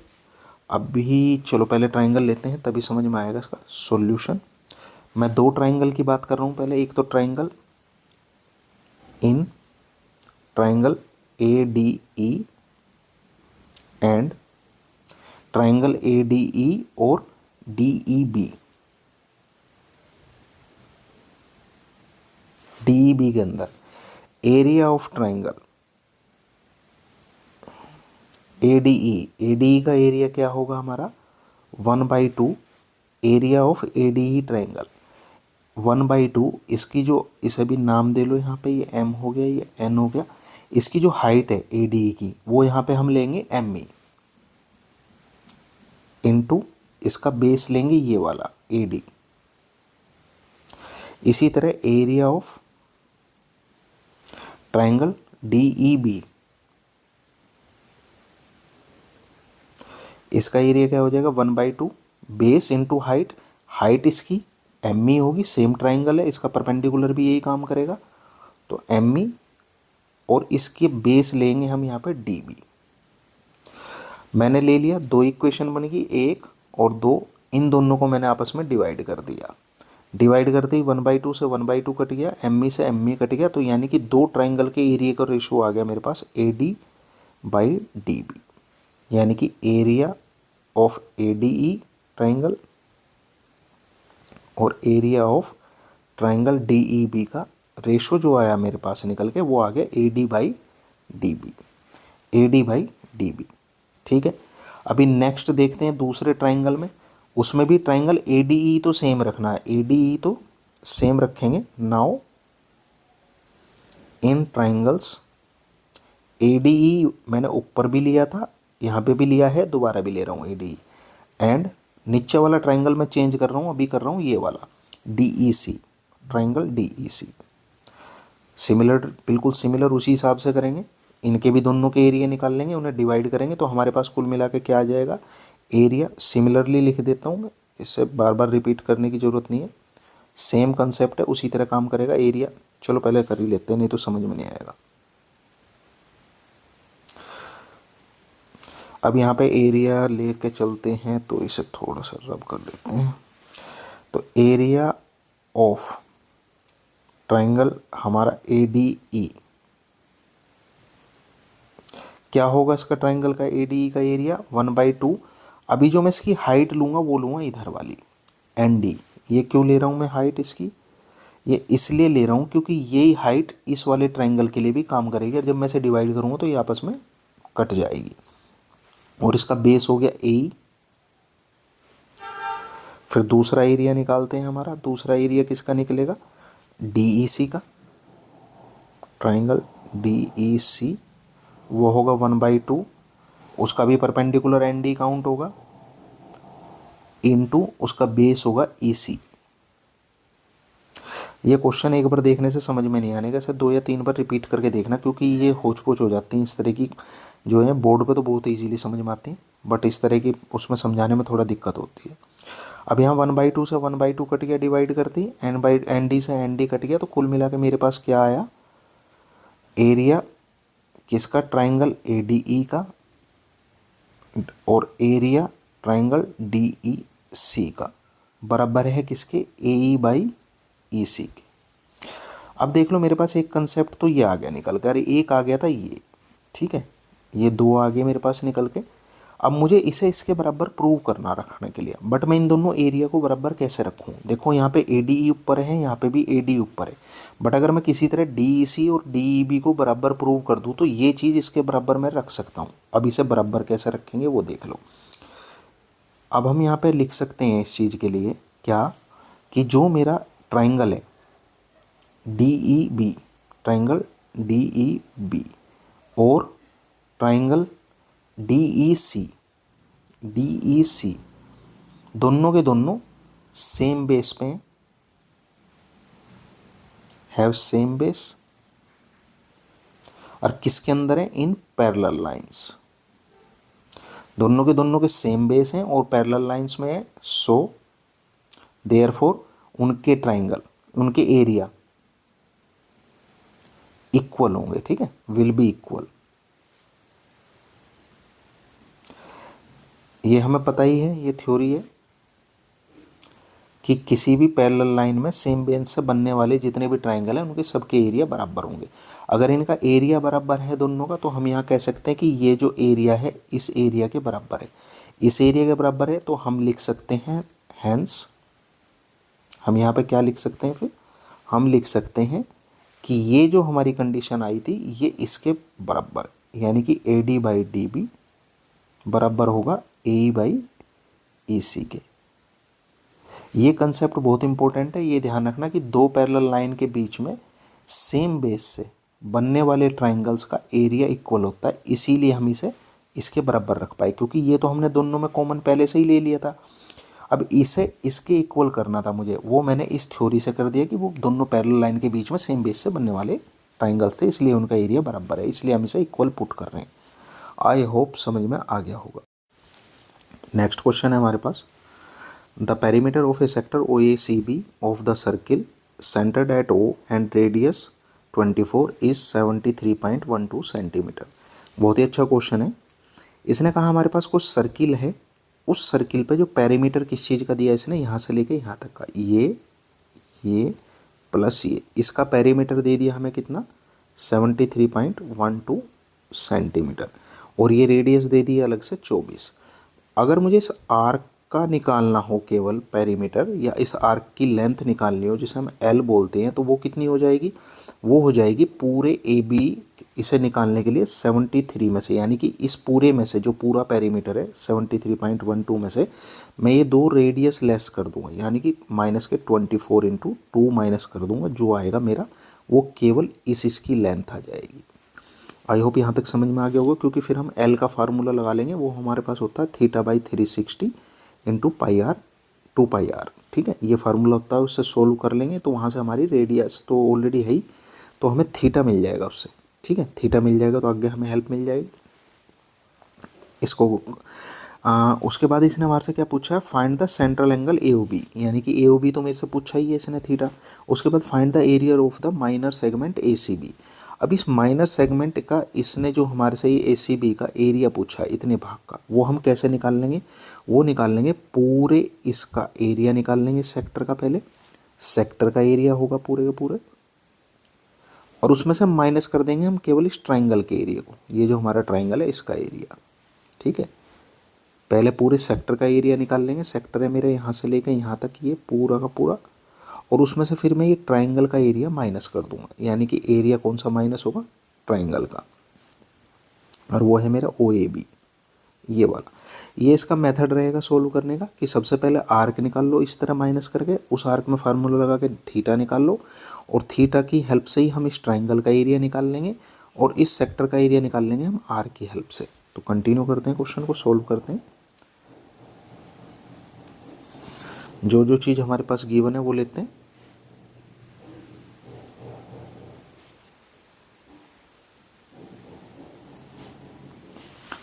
अभी चलो पहले ट्राइंगल लेते हैं, तभी समझ में आएगा इसका सॉल्यूशन। मैं दो ट्राइंगल की बात कर रहा हूँ पहले। एक तो triangle in triangle A D E and triangle A D E और D E B. D E B के अंदर area of triangle A D E का एरिया क्या होगा हमारा 1/2 area of A D E triangle. 1/2 इसकी जो, इसे भी नाम दे लो यहाँ पे, ये एम हो गया, ये एन हो गया। इसकी जो हाइट है ए डी ई की वो यहाँ पे हम लेंगे एम ई, इंटू इसका बेस लेंगे ये वाला ए डी। इसी तरह area of triangle D E B, इसका एरिया क्या हो जाएगा 1/2 बेस इंटू हाइट। हाइट इसकी एम ई होगी, सेम ट्राइंगल है, इसका परपेंडिकुलर भी यही काम करेगा, तो एम ई, और इसके बेस लेंगे हम यहाँ पे डी बी। मैंने ले लिया, दो इक्वेशन बन गई, एक और दो, इन दोनों को मैंने आपस में डिवाइड कर दिया। डिवाइड करते ही 1/2 से 1/2 कट गया, एम ई से एम ई कट गया, तो यानी कि दो ट्राइंगल के एरिया का रेशो आ गया मेरे पास A D by D B, यानी कि area of A D E triangle और area of triangle D E B का रेशो जो आया मेरे पास निकल के, वो आ गया A D by D B, A D by D B. ठीक है, अभी नेक्स्ट देखते हैं दूसरे ट्राइंगल में। उसमें भी ट्राइंगल ए डी ई तो सेम रखना है, ए डी ई तो सेम रखेंगे। Now in triangles A D ई मैंने ऊपर भी लिया था, यहाँ पे भी लिया है, दोबारा भी ले रहा हूँ ए डी ई, एंड नीचे वाला ट्राइंगल मैं चेंज कर रहा हूँ, अभी कर रहा हूँ ये वाला डी ई सी, ट्राइंगल डी ई सी। सिमिलर, बिल्कुल सिमिलर उसी हिसाब से करेंगे। इनके भी दोनों के एरिया निकाल लेंगे, उन्हें डिवाइड करेंगे, तो हमारे पास कुल मिला के क्या आ जाएगा, एरिया। सिमिलरली लिख देता हूँ मैं, इससे बार बार रिपीट करने की ज़रूरत नहीं है, सेम कंसेप्ट है, उसी तरह काम करेगा एरिया। चलो पहले कर ही लेते हैं, नहीं तो समझ में नहीं आएगा। अब यहाँ पे एरिया लेके चलते हैं, तो इसे थोड़ा सा रब कर लेते हैं। तो एरिया ऑफ ट्राइंगल हमारा ADE क्या होगा, इसका ट्राइंगल का ADE का एरिया 1/2। अभी जो मैं इसकी हाइट लूँगा वो लूँगा इधर वाली ND। ये क्यों ले रहा हूँ मैं हाइट इसकी, ये इसलिए ले रहा हूँ क्योंकि यही हाइट इस वाले ट्राइंगल के लिए भी काम करेगी, और जब मैं इसे डिवाइड करूँगा तो ये आपस में कट जाएगी। और इसका बेस हो गया AE। फिर दूसरा एरिया निकालते हैं, हमारा दूसरा एरिया किसका निकलेगा, DEC का। ट्राइंगल DEC वो होगा 1/2, उसका भी परपेंडिकुलर ND काउंट होगा, इनटू उसका बेस होगा EC। ये क्वेश्चन एक बार देखने से समझ में नहीं आने का, इसे 2 या 3 बार रिपीट करके देखना, क्योंकि ये होच पोच हो जाती हैं इस तरह की, जो है बोर्ड पे तो बहुत इजीली समझ में आती हैं, बट इस तरह की उसमें समझाने में थोड़ा दिक्कत होती है। अब यहाँ 1/2 से 1/2 कट गया, डिवाइड करती ND से ND कट गया, तो कुल मिला के मेरे पास क्या आया, एरिया किसका, ट्राइंगल ADE का, और एरिया ट्राइंगल DEC का बराबर है किसके, AE/EC के। अब देख लो मेरे पास एक कंसेप्ट तो ये आ गया निकल कर, एक आ गया था ये, ठीक है, ये 2 आ गए मेरे पास निकल के। अब मुझे इसे इसके बराबर प्रूव करना रखने के लिए, बट मैं इन दोनों एरिया को बराबर कैसे रखूँ, देखो यहाँ पे ADE ऊपर है, यहाँ पे भी AD ऊपर है, बट अगर मैं किसी तरह DEC और DEB को बराबर प्रूव कर दूँ तो ये चीज़ इसके बराबर मैं रख सकता हूँ। अब इसे बराबर कैसे रखेंगे वो देख लो। अब हम यहाँ पे लिख सकते हैं इस चीज़ के लिए क्या, कि जो मेरा ट्राइंगल है DEB, ट्राइंगल DEB और ट्राइंगल DEC दोनों के दोनों सेम बेस पे हैं, हैव सेम बेस, और किसके अंदर है, इन पैरेलल लाइंस। दोनों के सेम बेस हैं और पैरेलल लाइंस में है, सो देयरफॉर उनके ट्राइंगल, उनके एरिया इक्वल होंगे, ठीक है, विल बी इक्वल। ये हमें पता ही है, ये थ्योरी है कि किसी भी पैरेलल लाइन में सेम बेस से बनने वाले जितने भी ट्राइंगल हैं उनके सबके एरिया बराबर होंगे। अगर इनका एरिया बराबर है दोनों का, तो हम यहाँ कह सकते हैं कि ये जो एरिया है इस एरिया के बराबर है, इस एरिया के बराबर है, तो हम लिख सकते हैं हैंस, हम यहाँ पे क्या लिख सकते हैं, फिर हम लिख सकते हैं कि ये जो हमारी कंडीशन आई थी ये इसके बराबर, यानी कि AD/DB बराबर होगा AE/EC के। ये कंसेप्ट बहुत इंपॉर्टेंट है, ये ध्यान रखना कि दो पैरेलल लाइन के बीच में सेम बेस से बनने वाले ट्राइंगल्स का एरिया इक्वल होता है, इसीलिए हम इसे इसके बराबर रख पाए, क्योंकि ये तो हमने दोनों में कॉमन पहले से ही ले लिया था। अब इसे इसके इक्वल करना था मुझे, वो मैंने इस थ्योरी से कर दिया कि वो दोनों पैरेलल लाइन के बीच में सेम बेस से बनने वाले ट्राइंगल्स थे, इसलिए उनका एरिया बराबर है, इसलिए हम इसे इक्वल पुट कर रहे हैं। आई होप समझ में आ गया होगा। नेक्स्ट क्वेश्चन है हमारे पास, the perimeter of a sector OACB of the circle centred at O and radius 24 is 73.12 centimeter. बहुत ही अच्छा क्वेश्चन है। इसने कहा हमारे पास कुछ सर्किल है, उस सर्किल पे जो पेरीमीटर किस चीज़ का दिया है इसने, यहाँ से लेके यहाँ तक का, ये प्लस ये, इसका पेरीमीटर दे दिया हमें कितना, 73.12 सेंटीमीटर, और ये रेडियस दे दी अलग से 24। अगर मुझे इस आर्क का निकालना हो केवल पेरीमीटर, या इस आर्क की लेंथ निकालनी हो जिसे हम L बोलते हैं, तो वो कितनी हो जाएगी, वो हो जाएगी पूरे AB, इसे निकालने के लिए 73 में से, यानी कि इस पूरे में से जो पूरा पेरीमीटर है 73.12 में से मैं ये दो रेडियस लेस कर दूंगा, यानी कि माइनस के 24 × 2 माइनस कर दूंगा, जो आएगा मेरा वो केवल इसकी लेंथ आ जाएगी। आई होप यहाँ तक समझ में आ गया होगा, क्योंकि फिर हम L का फार्मूला लगा लेंगे, वो हमारे पास होता है θ/360 × πr 2πr, ठीक है, ये फार्मूला होता है, उससे सोल्व कर लेंगे तो वहाँ से हमारी रेडियस तो ऑलरेडी है ही, तो हमें थीटा मिल जाएगा उससे, ठीक है, थीटा मिल जाएगा तो आगे हमें हेल्प मिल जाएगी इसको। उसके बाद इसने हमारे से क्या पूछा है, find the central angle AOB, यानी कि AOB तो मेरे से पूछा ही है इसने थीटा। उसके बाद find the area of the minor segment ACB। अब इस माइनर सेगमेंट का इसने जो हमारे से ये ACB का एरिया पूछा है इतने भाग का, वो हम कैसे निकाल लेंगे? वो निकाल लेंगे पूरे इसका एरिया निकाल लेंगे सेक्टर का। पहले सेक्टर का एरिया होगा पूरे के पूरे, और उसमें से माइनस कर देंगे हम केवल इस ट्राइंगल के एरिया को। ये जो हमारा ट्राइंगल है इसका एरिया, ठीक है। पहले पूरे सेक्टर का एरिया निकाल लेंगे। सेक्टर है मेरे यहाँ से लेकर यहाँ तक, ये पूरा का पूरा, और उसमें से फिर मैं ये ट्राइंगल का एरिया माइनस कर दूंगा। यानी कि एरिया कौन सा माइनस होगा? ट्राइंगल का, और वो है मेरा OAB, ये वाला। ये इसका मेथड रहेगा सोल्व करने का कि सबसे पहले आर्क निकाल लो इस तरह माइनस करके, उस आर्क में फार्मूला लगा के थीटा निकाल लो, और थीटा की हेल्प से ही हम इस ट्राइंगल का एरिया निकाल लेंगे, और इस सेक्टर का एरिया निकाल लेंगे हम आर्क की हेल्प से। तो कंटिन्यू करते हैं, क्वेश्चन को सोल्व करते हैं। जो जो चीज़ हमारे पास गिवन है वो लेते हैं।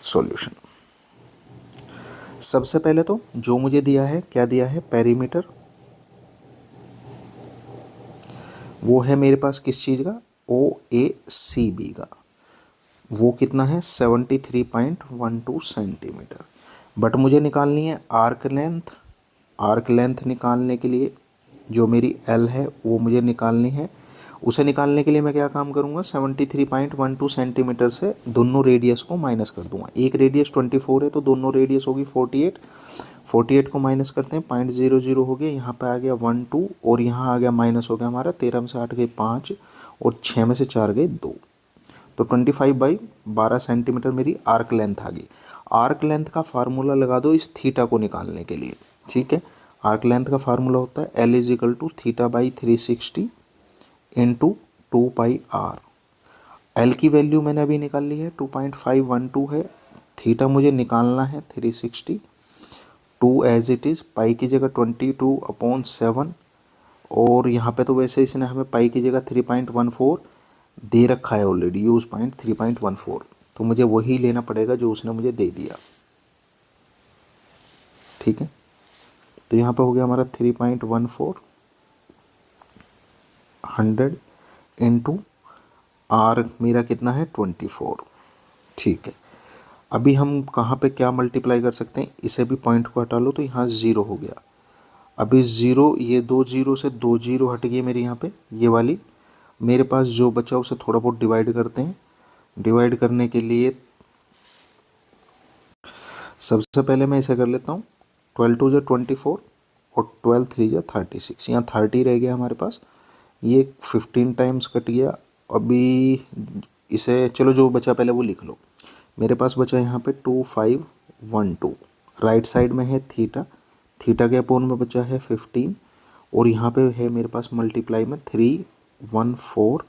सॉल्यूशन। सबसे पहले तो जो मुझे दिया है, क्या दिया है? पेरीमीटर। वो है मेरे पास किस चीज़ का? OACB का। वो कितना है? 73.12 सेंटीमीटर। बट मुझे निकालनी है आर्क लेंथ। आर्क लेंथ निकालने के लिए जो मेरी L है वो मुझे निकालनी है। उसे निकालने के लिए मैं क्या काम करूँगा? 73.12 सेंटीमीटर से दोनों रेडियस को माइनस कर दूंगा। एक रेडियस 24 है तो दोनों रेडियस होगी 48। 48 को माइनस करते हैं, 0.00 हो गया, यहाँ पे आ गया 12, और यहाँ आ गया माइनस हो गया हमारा 13 में से 8 गए 5, और 6 में से 4 गए 2। तो 25/12 सेंटीमीटर मेरी आर्क लेंथ आ गई। आर्क लेंथ का फार्मूला लगा दो इस थीटा को निकालने के लिए, ठीक है। आर्क लेंथ का फार्मूला होता है L = θ/360 इंटू 2πr। L की वैल्यू मैंने अभी निकाल ली है, 2.512 है। थीटा मुझे निकालना है 360। 2 एज इट इज़, पाई की जगह 22/7, और यहाँ पे तो वैसे इसने हमें पाई की जगह 3.14 दे रखा है ऑलरेडी, यूज पॉइंट 3.14, तो मुझे वही लेना पड़ेगा जो उसने मुझे दे दिया, ठीक है। तो यहाँ पे हो गया हमारा 3.14 100 इंटू आर मेरा कितना है 24, ठीक है। अभी हम कहाँ पे क्या मल्टीप्लाई कर सकते हैं? इसे भी पॉइंट को हटा लो तो यहाँ 0 हो गया। अभी 0, ये 2 0 से 2 0 हट गई मेरी यहाँ पे, ये वाली। मेरे पास जो बचा उसे थोड़ा बहुत डिवाइड करते हैं। डिवाइड करने के लिए सबसे पहले मैं इसे कर लेता हूँ। 12 2 × 24 और 12 3 × 36, यहाँ 30 रह गया हमारे पास। ये 15 टाइम्स कट गया। अभी इसे चलो जो बचा पहले वो लिख लो। मेरे पास बचा यहाँ पे 2512। राइट साइड में है थीटा, थीटा के अपोन में बचा है 15, और यहाँ पे है मेरे पास मल्टीप्लाई में 314,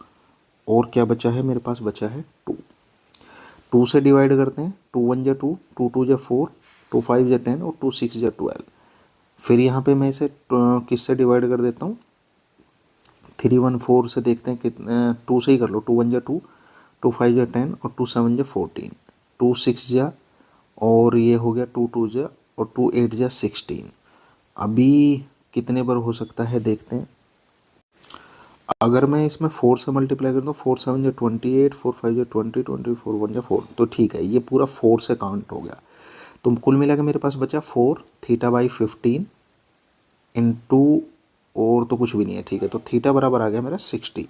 और क्या बचा है मेरे पास? बचा है 2। 2 से डिवाइड करते हैं, 2 1 × 2, 2 2 × 4, 2 5 × 10, और 2 6 × 12। फिर यहाँ पे मैं इसे किससे डिवाइड कर देता हूँ? 314 से देखते हैं कितने, 2 से ही कर लो। 2 1 × 2, 2 5 × 10, और 2 7 × 14, 2 6 × और ये हो गया 2 2 × और 2 8 × 16। अभी कितने बार हो सकता है देखते हैं। अगर मैं इसमें 4 से मल्टीप्लाई कर दूँ, 4 7 × 28, 4 5 × 20, 24 1 × 4, तो ठीक है, ये पूरा 4 से काउंट हो गया। तो कुल मिला के मेरे पास बचा 4 θ/15 इंटू, और तो कुछ भी नहीं है, ठीक है। तो थीटा बराबर आ गया मेरा 60,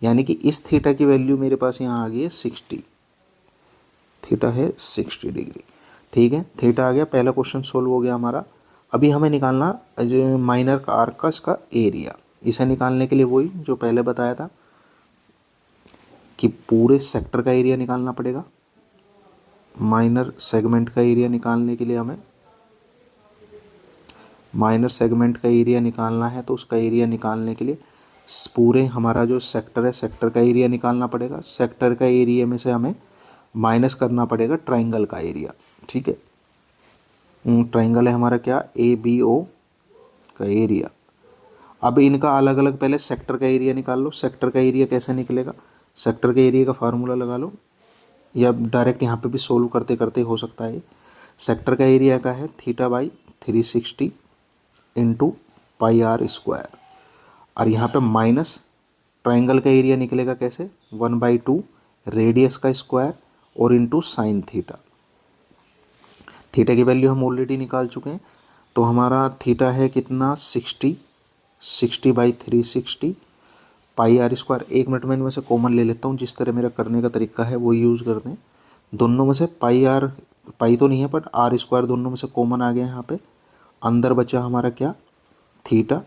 यानी कि इस थीटा की वैल्यू मेरे पास यहाँ आ गई है 60। थीटा है 60 डिग्री, ठीक है। थीटा आ गया, पहला क्वेश्चन सोल्व हो गया हमारा। अभी हमें निकालना माइनर आर्क का इसका एरिया। इसे निकालने के लिए वही जो पहले बताया था कि पूरे सेक्टर का एरिया निकालना पड़ेगा। माइनर सेगमेंट का एरिया निकालने के लिए हमें माइनर सेगमेंट का एरिया निकालना है, तो उसका एरिया निकालने के लिए पूरे हमारा जो सेक्टर है, सेक्टर का एरिया निकालना पड़ेगा। सेक्टर का एरिया में से हमें माइनस करना पड़ेगा ट्राइंगल का एरिया, ठीक है। ट्राइंगल है हमारा क्या? ABO का एरिया। अब इनका अलग अलग पहले सेक्टर का एरिया निकाल लो। सेक्टर का एरिया कैसे निकलेगा? सेक्टर के एरिया का फार्मूला लगा लो, या डायरेक्ट यहाँ पे भी सोल्व करते करते हो सकता है। सेक्टर का एरिया का है θ/360 इंटू πr², और यहाँ पे माइनस ट्राइंगल का एरिया निकलेगा कैसे? 1/2 रेडियस का स्क्वायर और इंटू साइन थीटा। थीटा की वैल्यू हम ऑलरेडी निकाल चुके हैं, तो हमारा थीटा है कितना 60/360 पाई आर स्क्वायर। 1 मिनट में इनमें से कॉमन ले लेता हूँ, जिस तरह मेरा करने का तरीका है वो यूज़ कर दें। दोनों में से पाई तो नहीं है बट आर स्क्वायर दोनों में से कॉमन आ गया यहाँ पे। अंदर बचा हमारा क्या, थीटा।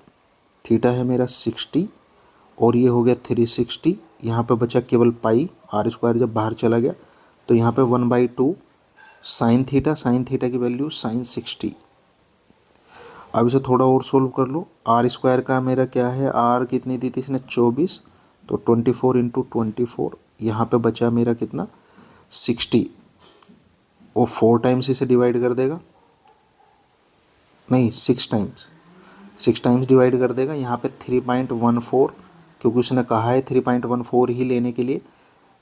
थीटा है मेरा 60 और ये हो गया 360। यहाँ पे बचा केवल पाई, आर स्क्वायर जब बाहर चला गया तो यहाँ पे 1/2 साइन थीटा। साइन थीटा की वैल्यू साइन 60। अब इसे थोड़ा और सोल्व कर लो। आर स्क्वायर का मेरा क्या है, आर कितनी दी थी इसने 24, तो 24 इंटू 24। यहाँ पे बचा मेरा कितना 60, वो 4 टाइम्स इसे डिवाइड कर देगा, नहीं 6 टाइम्स डिवाइड कर देगा। यहाँ पे 3.14, क्योंकि उसने कहा है 3.14 ही लेने के लिए,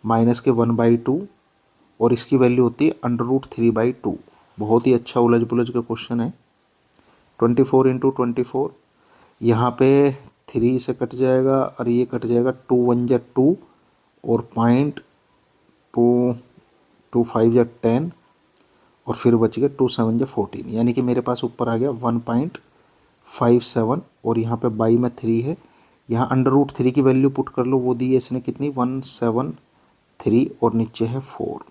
माइनस के 1/2 और इसकी वैल्यू होती है √3/2। बहुत ही अच्छा उलझ पुलझ का क्वेश्चन है। 24 इंटू 24, यहाँ पे 3 से कट जाएगा और ये कट जाएगा, 2 1 जा 2 और 0.225 जा 10 और फिर बच गया 2 7 जा 14, यानी कि मेरे पास ऊपर आ गया 1.57 और यहाँ पे बाई में 3 है। यहाँ √3 की वैल्यू पुट कर लो, वो दी है इसने कितनी 173 और नीचे है 4।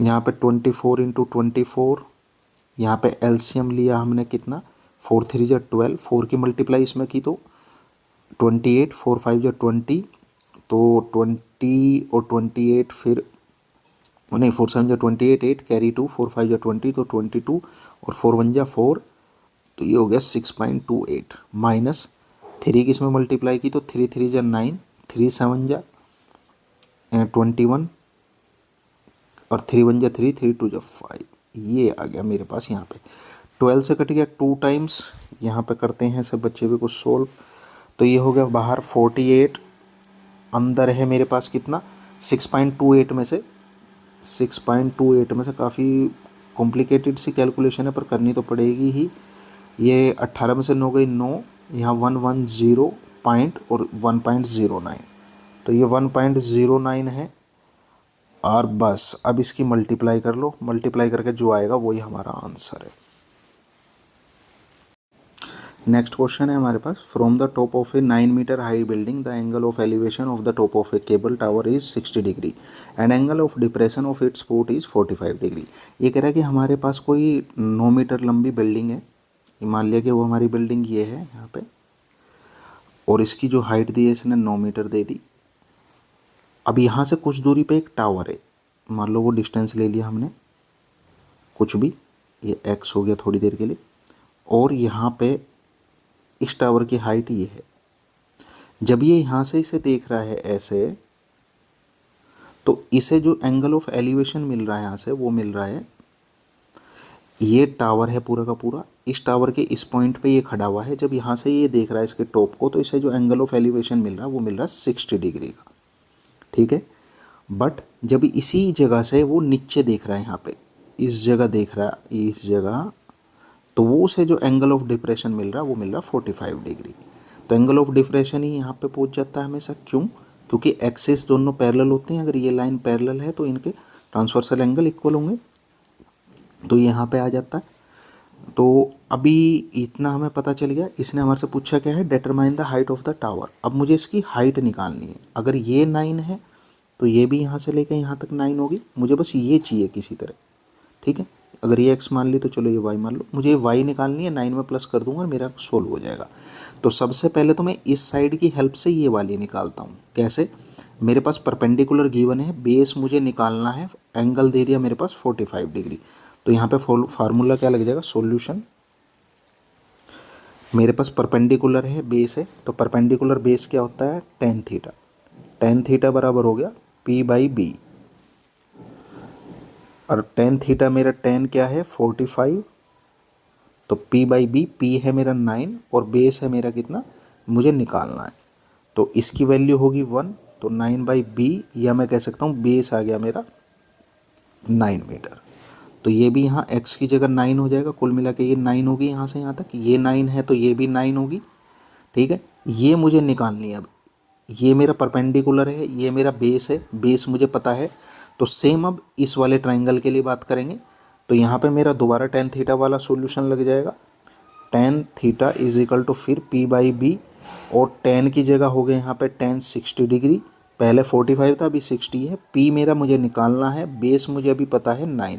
यहाँ पे 24 इंटू 24, यहाँ पे एलसीएम लिया हमने कितना 4 3 जा 12, 4 की मल्टीप्लाई इसमें की तो 28, 4 5 जा 20, तो 20 और 28 फिर नहीं 4 7 जा 28, 8 कैरी 2, 4 5 जा 20 तो 22 और 4 1 जा 4, तो ये हो गया 6.28 माइनस 3 की इसमें मल्टीप्लाई की तो 3 3 जा 9, 3 7 जा 21 और 3 1 जा 3, 3 2 जा 5, ये आ गया मेरे पास। यहाँ पे 12 से कट गया 2 टाइम्स। यहाँ पे करते हैं सब बच्चे भी कुछ सोल्व, तो ये हो गया बाहर 48, अंदर है मेरे पास कितना 6.28 में से 6.28 में से काफ़ी कॉम्प्लिकेटेड सी कैलकुलेशन है पर करनी तो पड़ेगी ही। ये 18 में से 9 गई 9, यहाँ 110 पॉइंट और 1.09, तो ये 1.09 है। और बस अब इसकी मल्टीप्लाई कर लो, मल्टीप्लाई करके जो आएगा वही हमारा आंसर है। नेक्स्ट क्वेश्चन है हमारे पास, from the top of a 9 meter high building the angle of elevation of the top of a cable tower is 60 degree and angle of depression of its foot is 45 degree. ये कह रहा है कि हमारे पास कोई 9 मीटर लंबी building है, मान लिया कि वो हमारी बिल्डिंग ये है यहाँ पे, और इसकी जो हाइट दी है इसने 9 मीटर दे दी। अब यहाँ से कुछ दूरी पे एक टावर है, मान लो वो डिस्टेंस ले लिया हमने कुछ भी, ये x हो गया थोड़ी देर के लिए, और यहाँ पे इस टावर की हाइट ये है। जब ये यहाँ से इसे देख रहा है ऐसे, तो इसे जो एंगल ऑफ एलिवेशन मिल रहा है यहाँ से वो मिल रहा है, ये टावर है पूरा का पूरा, इस टावर के इस पॉइंट पे ये खड़ा हुआ है। जब यहाँ से ये देख रहा है इसके टॉप को, तो इसे जो एंगल ऑफ एलिवेशन मिल रहा है वो मिल रहा है 60 डिग्री का, ठीक है। बट जब इसी जगह से वो नीचे देख रहा है, यहाँ पे इस जगह देख रहा है इस जगह, तो वो उसे जो एंगल ऑफ डिप्रेशन मिल रहा है वो मिल रहा है 45 डिग्री। तो एंगल ऑफ डिप्रेशन ही यहाँ पे पहुँच जाता है हमेशा, क्यों, क्योंकि एक्सिस दोनों पैरेलल होते हैं। अगर ये लाइन पैरेलल है तो इनके ट्रांसवर्सल एंगल इक्वल होंगे, तो यहाँ पे आ जाता है। तो अभी इतना हमें पता चल गया। इसने हमारे से पूछा क्या है, determine the height of the tower. अब मुझे इसकी हाइट निकालनी है। अगर ये 9 है तो ये भी यहाँ से लेकर यहाँ तक 9 होगी, मुझे बस ये चाहिए किसी तरह, ठीक है। अगर ये x मान ली तो चलो ये y मान लो, मुझे y निकालनी है, 9 में प्लस कर दूंगा और मेरा सोल्व हो जाएगा। तो सबसे पहले तो मैं इस साइड की हेल्प से ये वाली निकालता हूँ। कैसे, मेरे पास परपेंडिकुलर गिवन है, बेस मुझे निकालना है, एंगल दे दिया मेरे पास 45 डिग्री। तो यहाँ पे फार्मूला क्या लग जाएगा, सॉल्यूशन। मेरे पास परपेंडिकुलर है, बेस है, तो परपेंडिकुलर बेस क्या होता है, tan थीटा। tan थीटा बराबर हो गया p/b, और tan थीटा मेरा tan क्या है 45, तो p/b, p है मेरा 9 और बेस है मेरा कितना, मुझे निकालना है। तो इसकी वैल्यू होगी 1, तो 9/b, या मैं कह सकता हूँ बेस आ गया मेरा 9 मीटर। तो ये भी यहाँ x की जगह 9 हो जाएगा, कुल मिला के ये 9 होगी यहाँ से यहाँ तक, ये 9 है तो ये भी 9 होगी, ठीक है। ये मुझे निकालनी है अब, ये मेरा परपेंडिकुलर है, ये मेरा बेस है, बेस मुझे पता है। तो सेम अब इस वाले ट्राइंगल के लिए बात करेंगे। तो यहाँ पे मेरा दोबारा टेन थीटा वाला सॉल्यूशन लग जाएगा। Tan theta is equal to फिर पी बाई बी, और टेन की जगह हो गए यहाँ पे टेन 60 डिग्री, पहले 45 था अभी 60 है। पी मेरा मुझे निकालना है, बेस मुझे अभी पता है 9।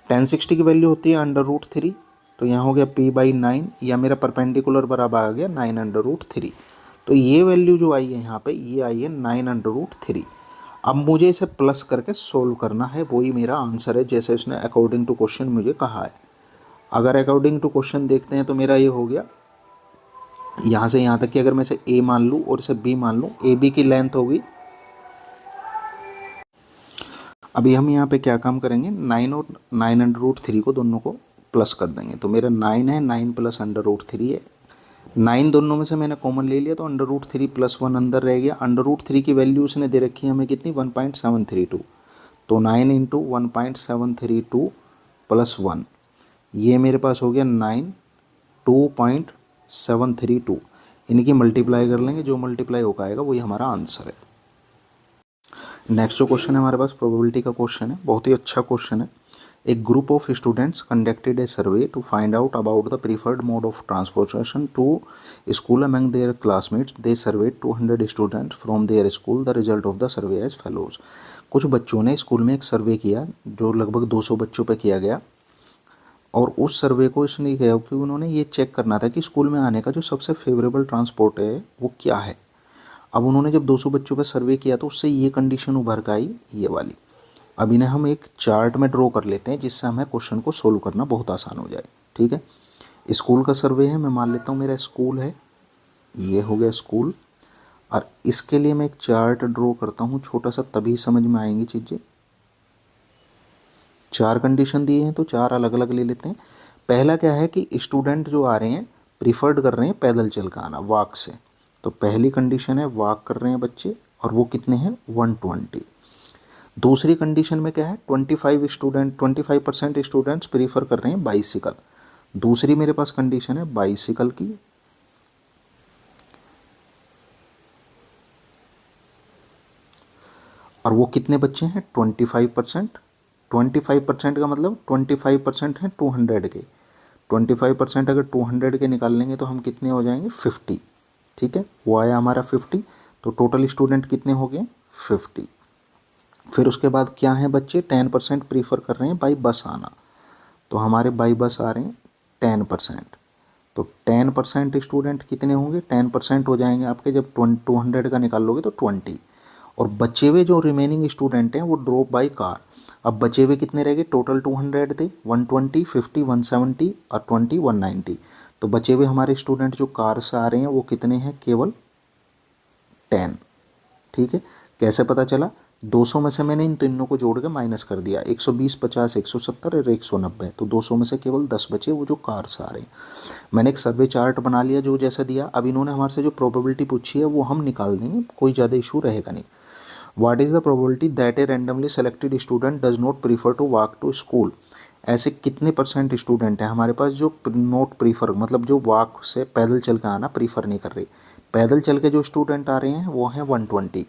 टेन 60 की वैल्यू होती है √3, तो यहाँ हो गया पी बाई 9, या मेरा परपेंडिकुलर बराबर आ गया 9√3। तो ये वैल्यू जो आई है यहाँ पे, ये आई है 9√3। अब मुझे इसे प्लस करके सोल्व करना है, वही मेरा आंसर है जैसे इसने अकॉर्डिंग टू क्वेश्चन मुझे कहा है। अगर अकॉर्डिंग टू क्वेश्चन देखते हैं तो मेरा ये हो गया यहाँ से यहाँ तक कि अगर मैं इसे ए मान लूँ और इसे बी मान लूँ, ए बी की लेंथ होगी। अभी हम यहाँ पे क्या काम करेंगे, 9 और 9√3 को दोनों को प्लस कर देंगे। तो मेरा 9 है, 9 प्लस √3 है। 9 दोनों में से मैंने कॉमन ले लिया, तो √3 प्लस 1 अंदर रह गया। √3 की वैल्यू उसने दे रखी है हमें कितनी, 1.732। तो 9 इंटू 1.732 प्लस 1, ये मेरे पास हो गया 9, 2.732। इनकी मल्टीप्लाई कर लेंगे, जो मल्टीप्लाई होकर आएगा वही हमारा आंसर है। नेक्स्ट जो क्वेश्चन है हमारे पास प्रोबेबिलिटी का क्वेश्चन है, बहुत ही अच्छा क्वेश्चन है। एक group of students conducted a survey to find out about the preferred mode of transportation to school among their classmates. They surveyed 200 students from their school. The result of the survey as follows. कुछ बच्चों ने school में एक सर्वे किया जो लगभग 200 बच्चों पर किया गया, और उस सर्वे को इसलिए किया कि उन्होंने ये चेक करना था कि स्कूल में आने का जो सबसे फेवरेबल ट्रांसपोर्ट है वो क्या है। अब उन्होंने जब 200 बच्चों पर सर्वे किया तो उससे ये कंडीशन उभर कर आई, ये वाली। अब इन्हें हम एक चार्ट में ड्रॉ कर लेते हैं जिससे हमें क्वेश्चन को सोल्व करना बहुत आसान हो जाए। ठीक है, स्कूल का सर्वे है, मैं मान लेता हूँ मेरा स्कूल है, ये हो गया स्कूल। और इसके लिए मैं एक चार्ट ड्रॉ करता हूँ छोटा सा, तभी समझ में आएंगी चीज़ें। 4 कंडीशन दिए हैं तो 4 अलग अलग ले लेते हैं। पहला क्या है कि स्टूडेंट जो आ रहे हैं प्रीफर्ड कर रहे हैं पैदल चल कर आना, वॉक से। तो पहली कंडीशन है वॉक कर रहे हैं बच्चे, और वो कितने हैं, 120। दूसरी कंडीशन में क्या है, 25% स्टूडेंट्स प्रीफर कर रहे हैं बाइसिकल। दूसरी मेरे पास कंडीशन है बाइसिकल की। और वो कितने बच्चे हैं, 25%। 25% का मतलब 25% हैं 200 के। 25% अगर 200 के निकाल लेंगे तो हम कितने हो जाएंगे, 50। ठीक है, वो आया हमारा 50। तो टोटल स्टूडेंट कितने हो गए, 50। फिर उसके बाद क्या है बच्चे, 10% प्रीफर कर रहे हैं बाई बस आना। तो हमारे बाई बस आ रहे हैं 10%। तो 10% स्टूडेंट कितने होंगे, 10% हो जाएंगे आपके, जब 200 का निकाल लोगे तो 20। और बचे हुए जो रिमेनिंग स्टूडेंट हैं वो ड्रॉप बाई कार। अब बचे हुए कितने रह गए, टोटल 200 थे, 120, 50, 170 और 20, 190। तो बचे हुए हमारे स्टूडेंट जो कार से आ रहे हैं वो कितने हैं, केवल 10। ठीक है, कैसे पता चला, 200 में से मैंने इन तीनों को जोड़ के माइनस कर दिया, 120, 50, 170 और 190। तो 200 में से केवल 10 बचे वो जो कार से आ रहे हैं। मैंने एक सर्वे चार्ट बना लिया जो जैसा दिया। अब इन्होंने हमारे से जो प्रोबेबिलिटी पूछी है वो हम निकाल देंगे, कोई ज़्यादा इशू रहेगा नहीं। What is the probability that a randomly selected student does not prefer to walk to school. ऐसे कितने % स्टूडेंट हैं हमारे पास जो नॉट प्रीफर, मतलब जो वॉक से पैदल चल के आना प्रीफर नहीं कर रहे। पैदल चल के जो स्टूडेंट आ रहे हैं वो हैं 120।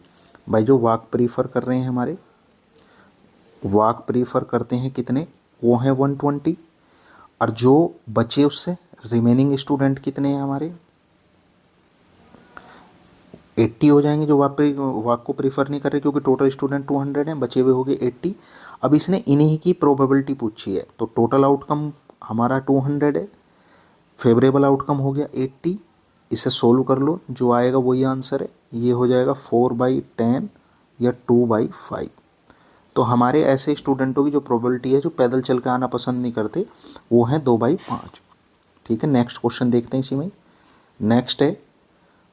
भाई जो वॉक प्रीफर कर रहे हैं हमारे, वॉक प्रीफर करते हैं कितने, वो हैं 120। और जो बचे उससे रिमेनिंग स्टूडेंट कितने हैं हमारे, 80 हो जाएंगे जो वॉक को प्रीफर नहीं कर रहे, क्योंकि टोटल स्टूडेंट 200 हैं, बचे हुए हो गए 80। अब इसने इन्हीं की प्रोबेबिलिटी पूछी है, तो टोटल आउटकम हमारा 200 है, फेवरेबल आउटकम हो गया 80। इसे सोल्व कर लो, जो आएगा वही आंसर है। ये हो जाएगा 4/10 या 2/5। तो हमारे ऐसे स्टूडेंटों की जो प्रोबेबिलिटी है जो पैदल चल के आना पसंद नहीं करते, वो है 2/5। ठीक है, नेक्स्ट क्वेश्चन देखते हैं इसी में। नेक्स्ट है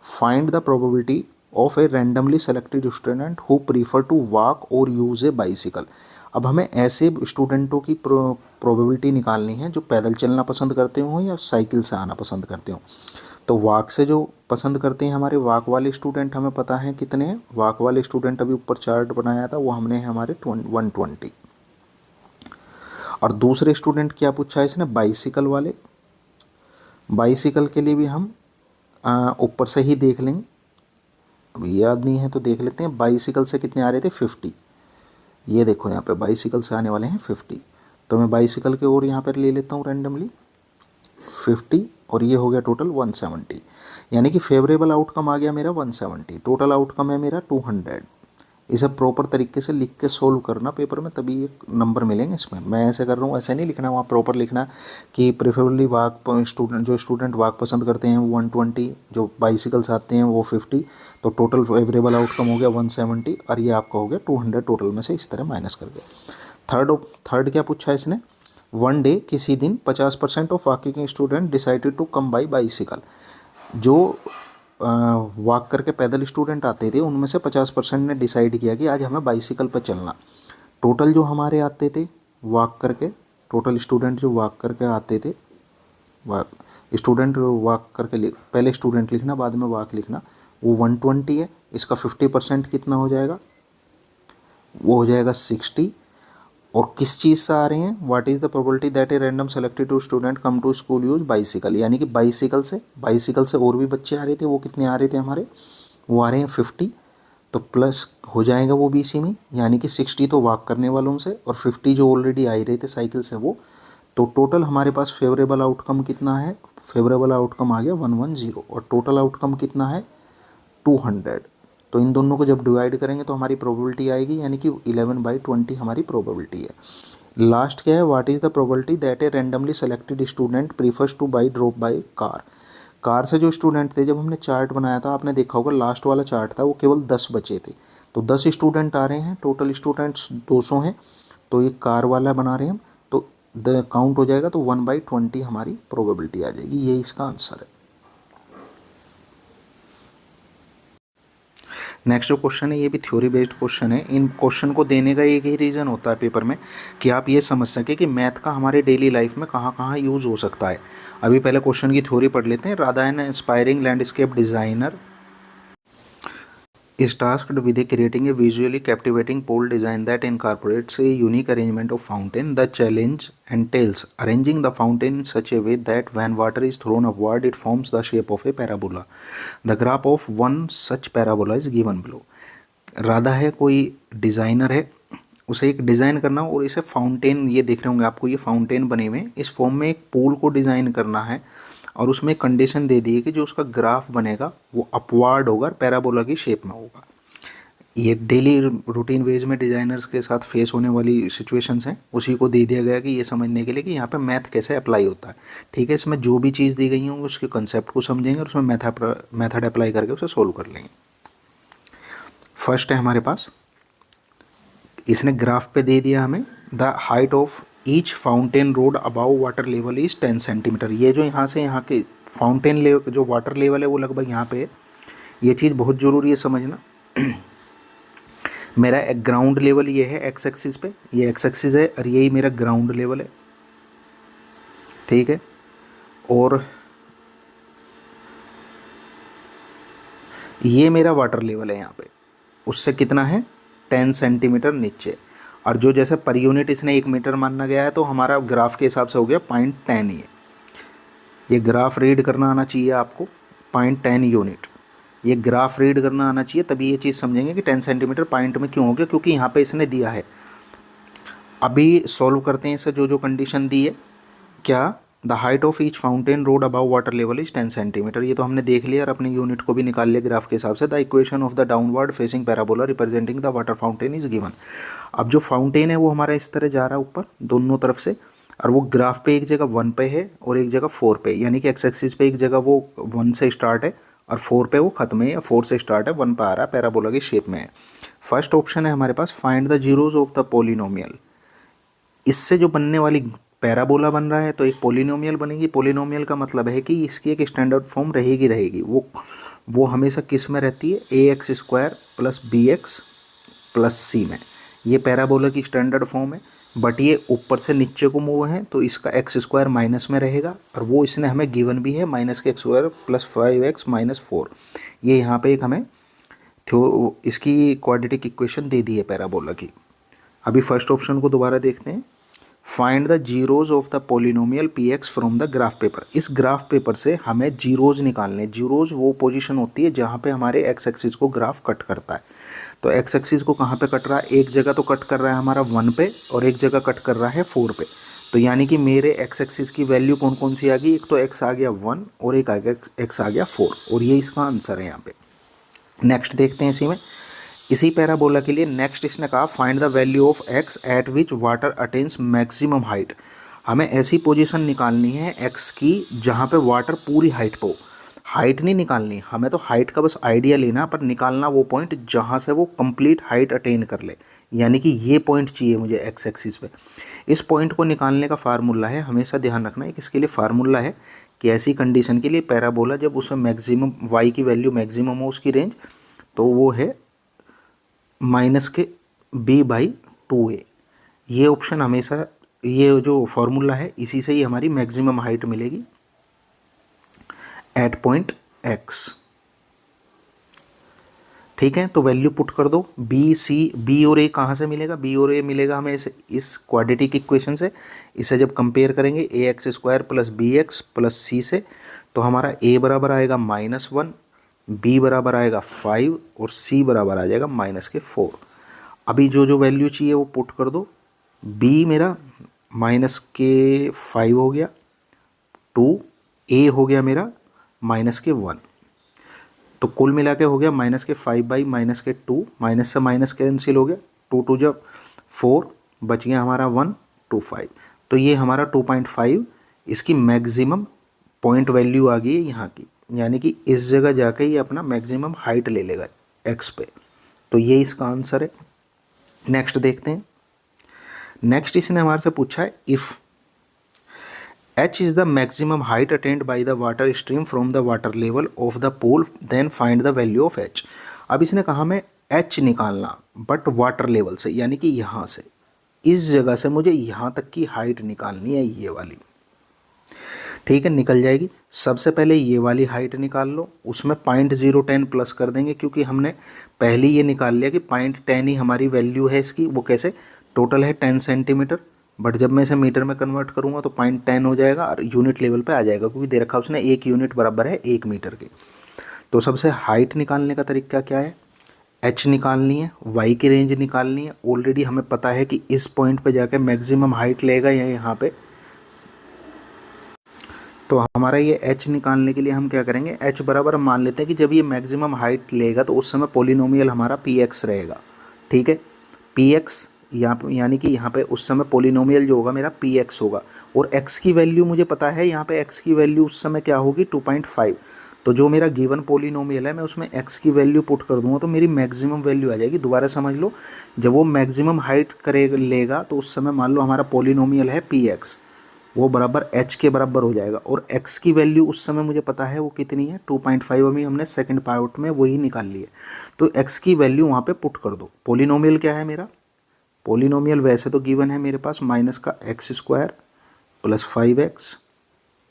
find the probability of a randomly selected student who prefer to walk और यूज़ ए बाइसिकल। अब हमें ऐसे स्टूडेंटों की प्रोबेबिलिटी निकालनी है जो पैदल चलना पसंद करते हों या साइकिल से आना पसंद करते हों। तो वॉक से जो पसंद करते हैं हमारे वॉक वाले स्टूडेंट हमें पता है कितने हैं। वॉक वाले स्टूडेंट अभी ऊपर चार्ट बनाया था वो हमने हमारे 120। और दूसरे स्टूडेंट क्या पूछा है इसने, बाइसिकल वाले। बाइसिकल के लिए भी हम ऊपर से ही देख लेंगे, अभी याद नहीं है तो देख लेते हैं। बाइसिकल से कितने आ रहे थे 50, ये देखो यहाँ पे बाइसिकल से आने वाले हैं 50, तो मैं बाइसिकल के और यहाँ पर ले लेता हूँ रैंडमली 50 और ये हो गया टोटल 170, यानी कि फेवरेबल आउटकम आ गया मेरा 170, टोटल आउटकम है मेरा 200। इसे प्रॉपर तरीके से लिख के सोल्व करना पेपर में, तभी एक नंबर मिलेंगे इसमें। मैं ऐसे कर रहा हूँ, ऐसे नहीं लिखना, वहाँ प्रॉपर लिखना कि प्रेफरेबली वाक स्टूडेंट वाक पसंद करते हैं वो 120, जो बाइसिकल्स आते हैं वो 50, तो टोटल फेवरेबल आउटकम हो गया 170 और ये आपका हो गया 200 टोटल में से इस तरह माइनस कर गया। थर्ड क्या पूछा है इसने, वन डे किसी दिन 50% of walking student decided to come by bicycle. जो वॉक करके पैदल स्टूडेंट आते थे उनमें से 50% ने डिसाइड किया कि आज हमें बाइसिकल पर चलना। टोटल जो हमारे आते थे वॉक करके, टोटल स्टूडेंट जो वॉक करके आते थे, स्टूडेंट वॉक करके पहले स्टूडेंट लिखना बाद में वॉक लिखना, वो 120 है। इसका 50% कितना हो जाएगा, वो हो जाएगा 60। और किस चीज़ से आ रहे हैं, what is the probability that a random selected to student come to school use bicycle, यानी कि बाइसिकल से और भी बच्चे आ रहे थे, वो कितने आ रहे थे हमारे, वो आ रहे हैं 50, तो प्लस हो जाएगा वो बीसी में, यानी कि 60 तो वॉक करने वालों से और 50 जो ऑलरेडी आ ही रहे थे साइकिल से वो, तो टोटल हमारे पास फेवरेबल आउटकम कितना है, फेवरेबल आउटकम आ गया 110 और टोटल आउटकम कितना है 200। तो इन दोनों को जब डिवाइड करेंगे तो हमारी प्रोबेबिलिटी आएगी, यानी कि 11/20 हमारी प्रोबेबिलिटी है। लास्ट क्या है, what is the probability that a randomly selected student prefers two by drop by car. Car से जो स्टूडेंट थे, जब हमने चार्ट बनाया था आपने देखा होगा, लास्ट वाला चार्ट था वो केवल 10 बचे थे, तो 10 स्टूडेंट आ रहे हैं, टोटल स्टूडेंट्स 200 हैं, तो ये कार वाला बना रहे हैं हम, तो द काउंट हो जाएगा, तो 1/20 हमारी प्रोबेबिलिटी आ जाएगी, ये इसका आंसर है। नेक्स्ट जो क्वेश्चन है ये भी थ्योरी बेस्ड क्वेश्चन है। इन क्वेश्चन को देने का एक ही रीज़न होता है पेपर में कि आप ये समझ सकें कि मैथ का हमारे डेली लाइफ में कहाँ कहाँ यूज़ हो सकता है। अभी पहले क्वेश्चन की थ्योरी पढ़ लेते हैं। Radha an aspiring landscape designer is tasked with creating a visually captivating pole design that incorporates a unique arrangement of fountain. The challenge entails arranging the fountain in such a way that when water is thrown upward, it forms the shape of a parabola. The graph of one such parabola is given below. Radha है, कोई designer है, उसे एक design करना और इसे fountain, ये देख रहे होंगे आपको, ये फाउंटेन बने हुए हैं, इस फॉर्म में एक पूल को डिज़ाइन करना है और उसमें कंडीशन दे दी है कि जो उसका ग्राफ बनेगा वो अपवार्ड होगा, पैराबोला की शेप में होगा। ये डेली रूटीन वेज में डिज़ाइनर्स के साथ फेस होने वाली सिचुएशंस हैं, उसी को दे दिया गया कि ये समझने के लिए कि यहाँ पे मैथ कैसे अप्लाई होता है। ठीक है, इसमें जो भी चीज़ दी गई होंगी उसके कंसेप्ट को समझेंगे और उसमें मेथड अप्लाई करके उसे सोल्व कर लेंगे। फर्स्ट है हमारे पास, इसने ग्राफ पे दे दिया हमें, the height of each fountain rod above water level is 10 centimetre. ये जो यहाँ से यहाँ के फाउंटेन लेवल, जो वाटर लेवल है वो लगभग यहाँ पे है। ये चीज़ बहुत ज़रूरी है समझना। मेरा एक ग्राउंड लेवल ये है एक्स एक्सिस पे, ये एक्स एक्सिस है और यही मेरा ग्राउंड लेवल है। ठीक है, और ये मेरा वाटर लेवल है यहाँ पे, उससे कितना है 10 सेंटीमीटर नीचे। और जो जैसे पर यूनिट इसने 1 मीटर मानना गया है, तो हमारा ग्राफ के हिसाब से हो गया 0.10। ये ग्राफ रीड करना आना चाहिए आपको, 0.10 यूनिट, ये ग्राफ रीड करना आना चाहिए, तभी ये चीज़ समझेंगे कि 10 सेंटीमीटर पॉइंट में क्यों हो गया, क्योंकि यहाँ पे इसने दिया है। अभी सॉल्व करते हैं इसे, जो जो कंडीशन दी है। क्या, the height of each fountain rod above water level is 10 centimetre, ये तो हमने देख लिया और अपनी यूनिट को भी निकाल लिया ग्राफ के हिसाब से। The equation of the downward facing parabola representing the water fountain is given. अब जो फाउंटेन है वो हमारा इस तरह जा रहा है ऊपर दोनों तरफ से, और वो ग्राफ पे एक जगह 1 पे है और एक जगह 4 पे, यानी कि एक्स एक्सिस पे एक जगह वो 1 से स्टार्ट है और 4 पे वो खत्म है, या 4 से स्टार्ट है 1 पे आ रहा है, पैराबोला की शेप में है। फर्स्ट ऑप्शन है हमारे पास, find the zeros of the polynomial. इससे जो बनने वाली पैराबोला बन रहा है तो एक पोलिनोमियल बनेगी। पोलिनोमियल का मतलब है कि इसकी एक स्टैंडर्ड फॉर्म रहेगी। वो हमेशा किस में रहती है, ax² + bx + c में। ये पैराबोला की स्टैंडर्ड फॉर्म है, बट ये ऊपर से नीचे को मूव है तो इसका x² माइनस में रहेगा, और वो इसने हमें गिवन भी है -x² + 5x - 4। ये यहाँ पे एक हमें इसकी क्वाड्रेटिक इक्वेशन दे दी है पैराबोला की। अभी फर्स्ट ऑप्शन को दोबारा देखते हैं। Find the zeros of the polynomial P x from the graph paper. इस ग्राफ पेपर से हमें जीरोज निकालने। जीरोज वो पोजीशन होती है जहाँ पे हमारे एक्स एक्सिस को ग्राफ कट करता है। तो एक्स एक्सिस को कहाँ पे कट रहा है, एक जगह तो कट कर रहा है हमारा 1 पे और एक जगह कट कर रहा है 4 पे। तो यानी कि मेरे एक्स एक्सिस की वैल्यू कौन कौन सी आ गई, एक तो एक्स आ गया 1 और एक आ गया एक्स आ गया 4, और ये इसका आंसर है यहाँ पे। नेक्स्ट देखते हैं इसी पैराबोला के लिए नेक्स्ट इसने कहा find the value of x eight which water attains maximum height. हमें ऐसी पोजीशन निकालनी है एक्स की जहाँ पे वाटर पूरी हाइट पे हो। हाइट नहीं निकालनी, हमें तो हाइट का बस आइडिया लेना, पर निकालना वो पॉइंट जहाँ से वो कंप्लीट हाइट अटेन कर ले। यानी कि ये पॉइंट चाहिए मुझे एक्स एक्सिस पे। इस पॉइंट को निकालने का फार्मूला है, हमेशा ध्यान रखना है कि इसके लिए फार्मूला है कि ऐसी कंडीशन के लिए पैराबोला जब उसमें मैक्सिमम वाई की वैल्यू मैक्सिमम हो उसकी रेंज, तो वो है माइनस के b/2a। ये ऑप्शन हमेशा, ये जो फॉर्मूला है इसी से ही हमारी मैक्सिमम हाइट मिलेगी एट पॉइंट x। ठीक है, तो वैल्यू पुट कर दो। b और a कहाँ से मिलेगा, b और a मिलेगा हमें इस क्वाड्रेटिक इक्वेशन से। इसे जब कंपेयर करेंगे ax² + bx + c से, तो हमारा a बराबर आएगा -1, b बराबर आएगा 5 और c बराबर आ जाएगा -4। अभी जो वैल्यू चाहिए वो पुट कर दो। b मेरा -5 हो गया, 2 a हो गया मेरा -1, तो कुल मिला के हो गया -5/-2, माइनस से माइनस कैंसिल हो गया, 2 2 जब 4 बच गया हमारा 1 2 5। तो ये हमारा 2.5 इसकी मैक्सिमम पॉइंट वैल्यू आ गई है यहाँ की। यानी कि इस जगह जाके ये अपना मैक्सिमम हाइट ले लेगा एक्स पे। तो ये इसका आंसर है। नेक्स्ट देखते हैं। नेक्स्ट इसने हमारे से पूछा है if h is the maximum height attained by the water stream from the water level of the pool, then find the value of h। अब इसने कहा हमें h निकालना बट वाटर लेवल से, यानी कि यहाँ से, इस जगह से मुझे यहाँ तक की हाइट निकालनी है, ये वाली। ठीक है, निकल जाएगी। सबसे पहले ये वाली हाइट निकाल लो, उसमें 0.010 प्लस कर देंगे, क्योंकि हमने पहले ये निकाल लिया कि 0.10 ही हमारी वैल्यू है इसकी। वो कैसे, टोटल है 10 सेंटीमीटर, बट जब मैं इसे मीटर में कन्वर्ट करूँगा तो 0.10 हो जाएगा और यूनिट लेवल पे आ जाएगा, क्योंकि दे रखा उसने 1 यूनिट बराबर है 1 मीटर के। तो सबसे हाइट निकालने का तरीका क्या है, h निकालनी है, y की रेंज निकालनी है। ऑलरेडी हमें पता है कि इस पॉइंट पे जाके मैक्सिमम हाइट लेगा या यहाँ पे। तो हमारा ये h निकालने के लिए हम क्या करेंगे, h बराबर हम मान लेते हैं कि जब ये मैक्सिमम हाइट लेगा तो उस समय पोलिनोमियल हमारा px रहेगा। ठीक है, px यानी कि यहाँ पे उस समय पोलिनोमियल जो होगा मेरा px होगा, और x की वैल्यू मुझे पता है, यहाँ पे x की वैल्यू उस समय क्या होगी 2.5। तो जो मेरा गिवन पोलिनोमियल है मैं उसमें x की वैल्यू पुट कर दूंगा तो मेरी मैक्सिमम वैल्यू आ जाएगी। दोबारा समझ लो, जब वो मैक्सिमम हाइट लेगा तो उस समय मान लो हमारा पोलिनोमियल है px, वो बराबर h के बराबर हो जाएगा, और x की वैल्यू उस समय मुझे पता है वो कितनी है 2.5। अभी हमने सेकंड पार्ट में वही निकाल ली है। तो x की वैल्यू वहाँ पे पुट कर दो। पोलिनोमियल क्या है मेरा, पोलिनोमियल वैसे तो गिवन है मेरे पास -x² + 5x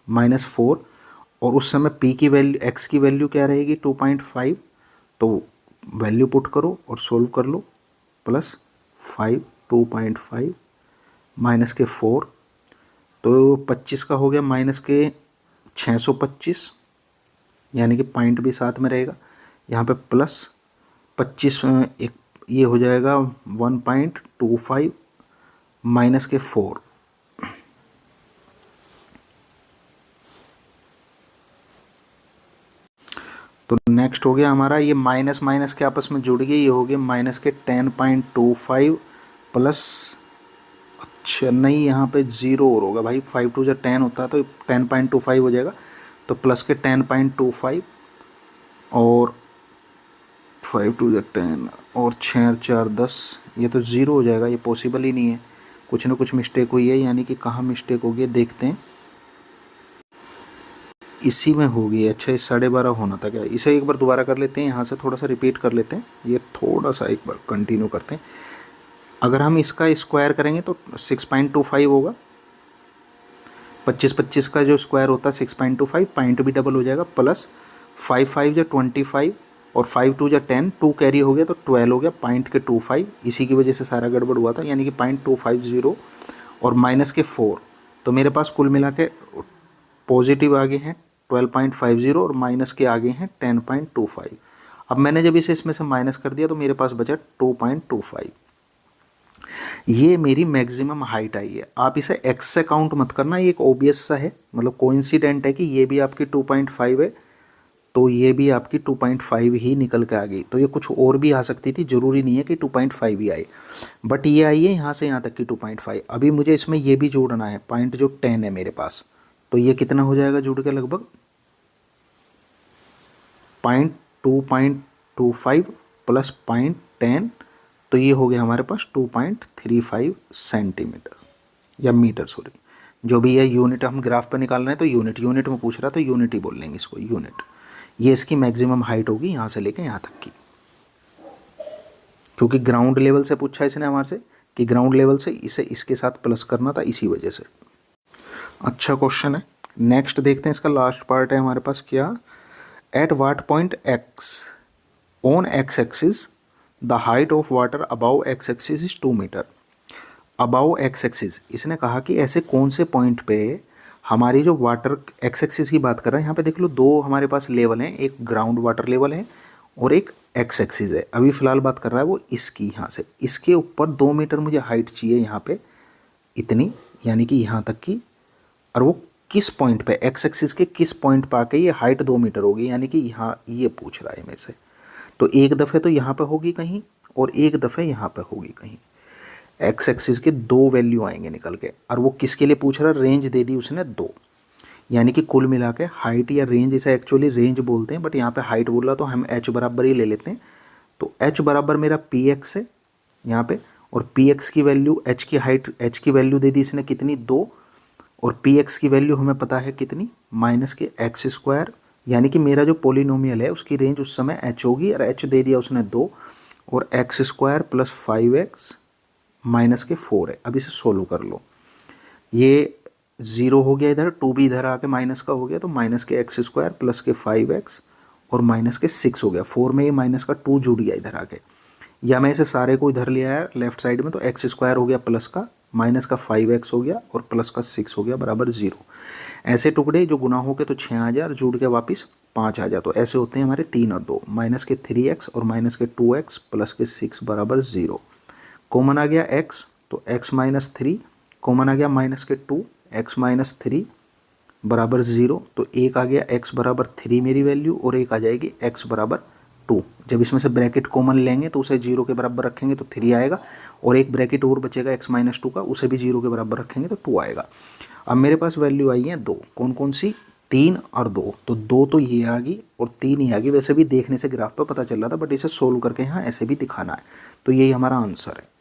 -4, और उस समय p की वैल्यू, x की वैल्यू क्या रहेगी 2.5। तो वैल्यू पुट करो और सोल्व कर लो, +5 2.5 -4, तो 25 का हो गया -625, यानी कि पॉइंट भी साथ में रहेगा। यहाँ पे +25 एक ये हो जाएगा 1.25 -4। तो नेक्स्ट हो गया हमारा ये माइनस माइनस के आपस में जुड़ गए, ये हो गया -10.25 प्लस, अच्छा नहीं यहाँ पे 0 और होगा भाई, 5 2 10 होता है तो 10.25 हो जाएगा। तो प्लस के 10.25 और 5 2 10 और 6 4 10, ये तो 0 हो जाएगा, ये पॉसिबल ही नहीं है। कुछ ना कुछ मिस्टेक हुई है, यानी कि कहाँ मिस्टेक होगी देखते हैं। इसी में होगी, अच्छा ये 12.5 होना था क्या। इसे एक बार दोबारा कर लेते हैं, यहाँ से थोड़ा सा रिपीट कर लेते हैं, ये थोड़ा सा एक बार कंटिन्यू करते हैं। अगर हम इसका स्क्वायर करेंगे तो 6.25 होगा, 25 का जो स्क्वायर होता है 6.25, पॉइंट भी डबल हो जाएगा, प्लस 5 5 जो 25 और 5 2 जो 10, 2 कैरी हो गया तो 12 हो गया, पॉइंट के 25, इसी की वजह से सारा गड़बड़ हुआ था, यानी कि 0.250 और माइनस के 4, तो मेरे पास कुल मिला के पॉजिटिव आगे हैं 12.50 और माइनस के आगे हैं 10.25। अब मैंने जब इसे इसमें से माइनस कर दिया तो मेरे पास बचा 2.25। ये मेरी मैक्सिमम हाइट आई है। आप इसे x से काउंट मत करना, ये एक ओबियस सा है, मतलब कोइंसिडेंट है कि ये भी आपकी 2.5 है तो ये भी आपकी 2.5 ही निकल के आ गई। तो ये कुछ और भी आ सकती थी, ज़रूरी नहीं है कि 2.5 ही आए, बट ये आई है यहाँ से यहाँ तक की 2.5। अभी मुझे इसमें ये भी जोड़ना है पॉइंट जो 10 है मेरे पास, तो ये कितना हो जाएगा जुड़ के लगभग 2.25 प्लस 0.10, तो ये हो गया हमारे पास 2.35 सेंटीमीटर या मीटर, सॉरी, जो भी है यूनिट हम ग्राफ पे निकाल रहे हैं तो यूनिट में पूछ रहा तो यूनिट ही बोल लेंगे इसको, यूनिट। ये इसकी मैक्सिमम हाइट होगी यहाँ से लेके यहाँ तक की, क्योंकि ग्राउंड लेवल से पूछा इसने हमारे से कि ग्राउंड लेवल से इसे इसके साथ प्लस करना था, इसी वजह से। अच्छा क्वेश्चन है। नेक्स्ट देखते हैं, इसका लास्ट पार्ट है हमारे पास क्या, at what point X on X axis the height of water above X axis is 2 metre. Above X axis, इसने कहा कि ऐसे कौन से पॉइंट पे हमारी जो वाटर एक्स एक्सिस की बात कर रहे हैं, यहाँ पे देख लो दो हमारे पास लेवल हैं, एक ग्राउंड वाटर लेवल है और एक एक्स एक्सिस है। अभी फ़िलहाल बात कर रहा है वो इसकी, यहाँ से इसके ऊपर 2 मीटर मुझे हाइट चाहिए यहाँ पे, इतनी, यानी कि यहाँ तक की, और वो किस पॉइंट पे, एक्स एक्सिस के किस पॉइंट पे आके ये हाइट 2 मीटर होगी, यानी कि यहाँ ये पूछ रहा है मेरे से। तो एक दफ़े तो यहाँ पे होगी कहीं और एक दफ़े यहाँ पे होगी कहीं। एक्स एक्सिस के दो वैल्यू आएंगे निकल के, और वो किसके लिए पूछ रहा है, रेंज दे दी उसने 2, यानी कि कुल मिला के हाइट या रेंज, इसे एक्चुअली रेंज बोलते हैं बट यहाँ पे हाइट बोला तो हम h बराबर ही ले लेते हैं। तो h बराबर मेरा पी एक्स है यहाँ पे, और पी एक्स की वैल्यू, h की हाइट, h की वैल्यू दे दी इसने कितनी 2, और पी एक्स की वैल्यू हमें पता है कितनी, माइनस के एक्स स्क्वायर, यानी कि मेरा जो पोलिनोमियल है उसकी रेंज उस समय h होगी, और h दे दिया उसने 2, और x square plus 5x minus के 4 है। अब इसे सोल्व कर लो, ये 0 हो गया इधर, 2 भी इधर आके माइनस का हो गया, तो माइनस के एक्स स्क्वायर प्लस के 5x और माइनस के 6 हो गया, 4 में ये माइनस का 2 जुड़ गया इधर आके, या मैं इसे सारे को इधर ले आया लेफ्ट साइड में, तो एक्स स्क्वायर हो गया प्लस का, माइनस का 5x हो गया और प्लस का 6 हो गया बराबर 0। ऐसे टुकड़े जो गुना हो के तो 6 आ जाए और जुड़ के वापस 5 आ जाए, तो ऐसे होते हैं हमारे 3 और 2, माइनस के 3x और माइनस के 2x प्लस के 6 बराबर 0। कॉमन आ गया x, तो x माइनस 3, कॉमन आ गया माइनस के 2, x माइनस 3 बराबर 0, तो एक आ गया x बराबर 3 मेरी वैल्यू, और एक आ जाएगी x बराबर 2। जब इसमें से ब्रैकेट कॉमन लेंगे तो उसे 0 के बराबर रखेंगे तो 3 आएगा, और एक ब्रैकेट और बचेगा x माइनस 2 का, उसे भी 0 के बराबर रखेंगे तो 2 आएगा। अब मेरे पास वैल्यू आई है 2, कौन कौन सी, 3 और 2, तो 2 तो ये आ गई और 3 ही आ गई। वैसे भी देखने से ग्राफ पर पता चल रहा था, बट इसे सोल्व करके यहाँ ऐसे भी दिखाना है, तो यही हमारा आंसर है।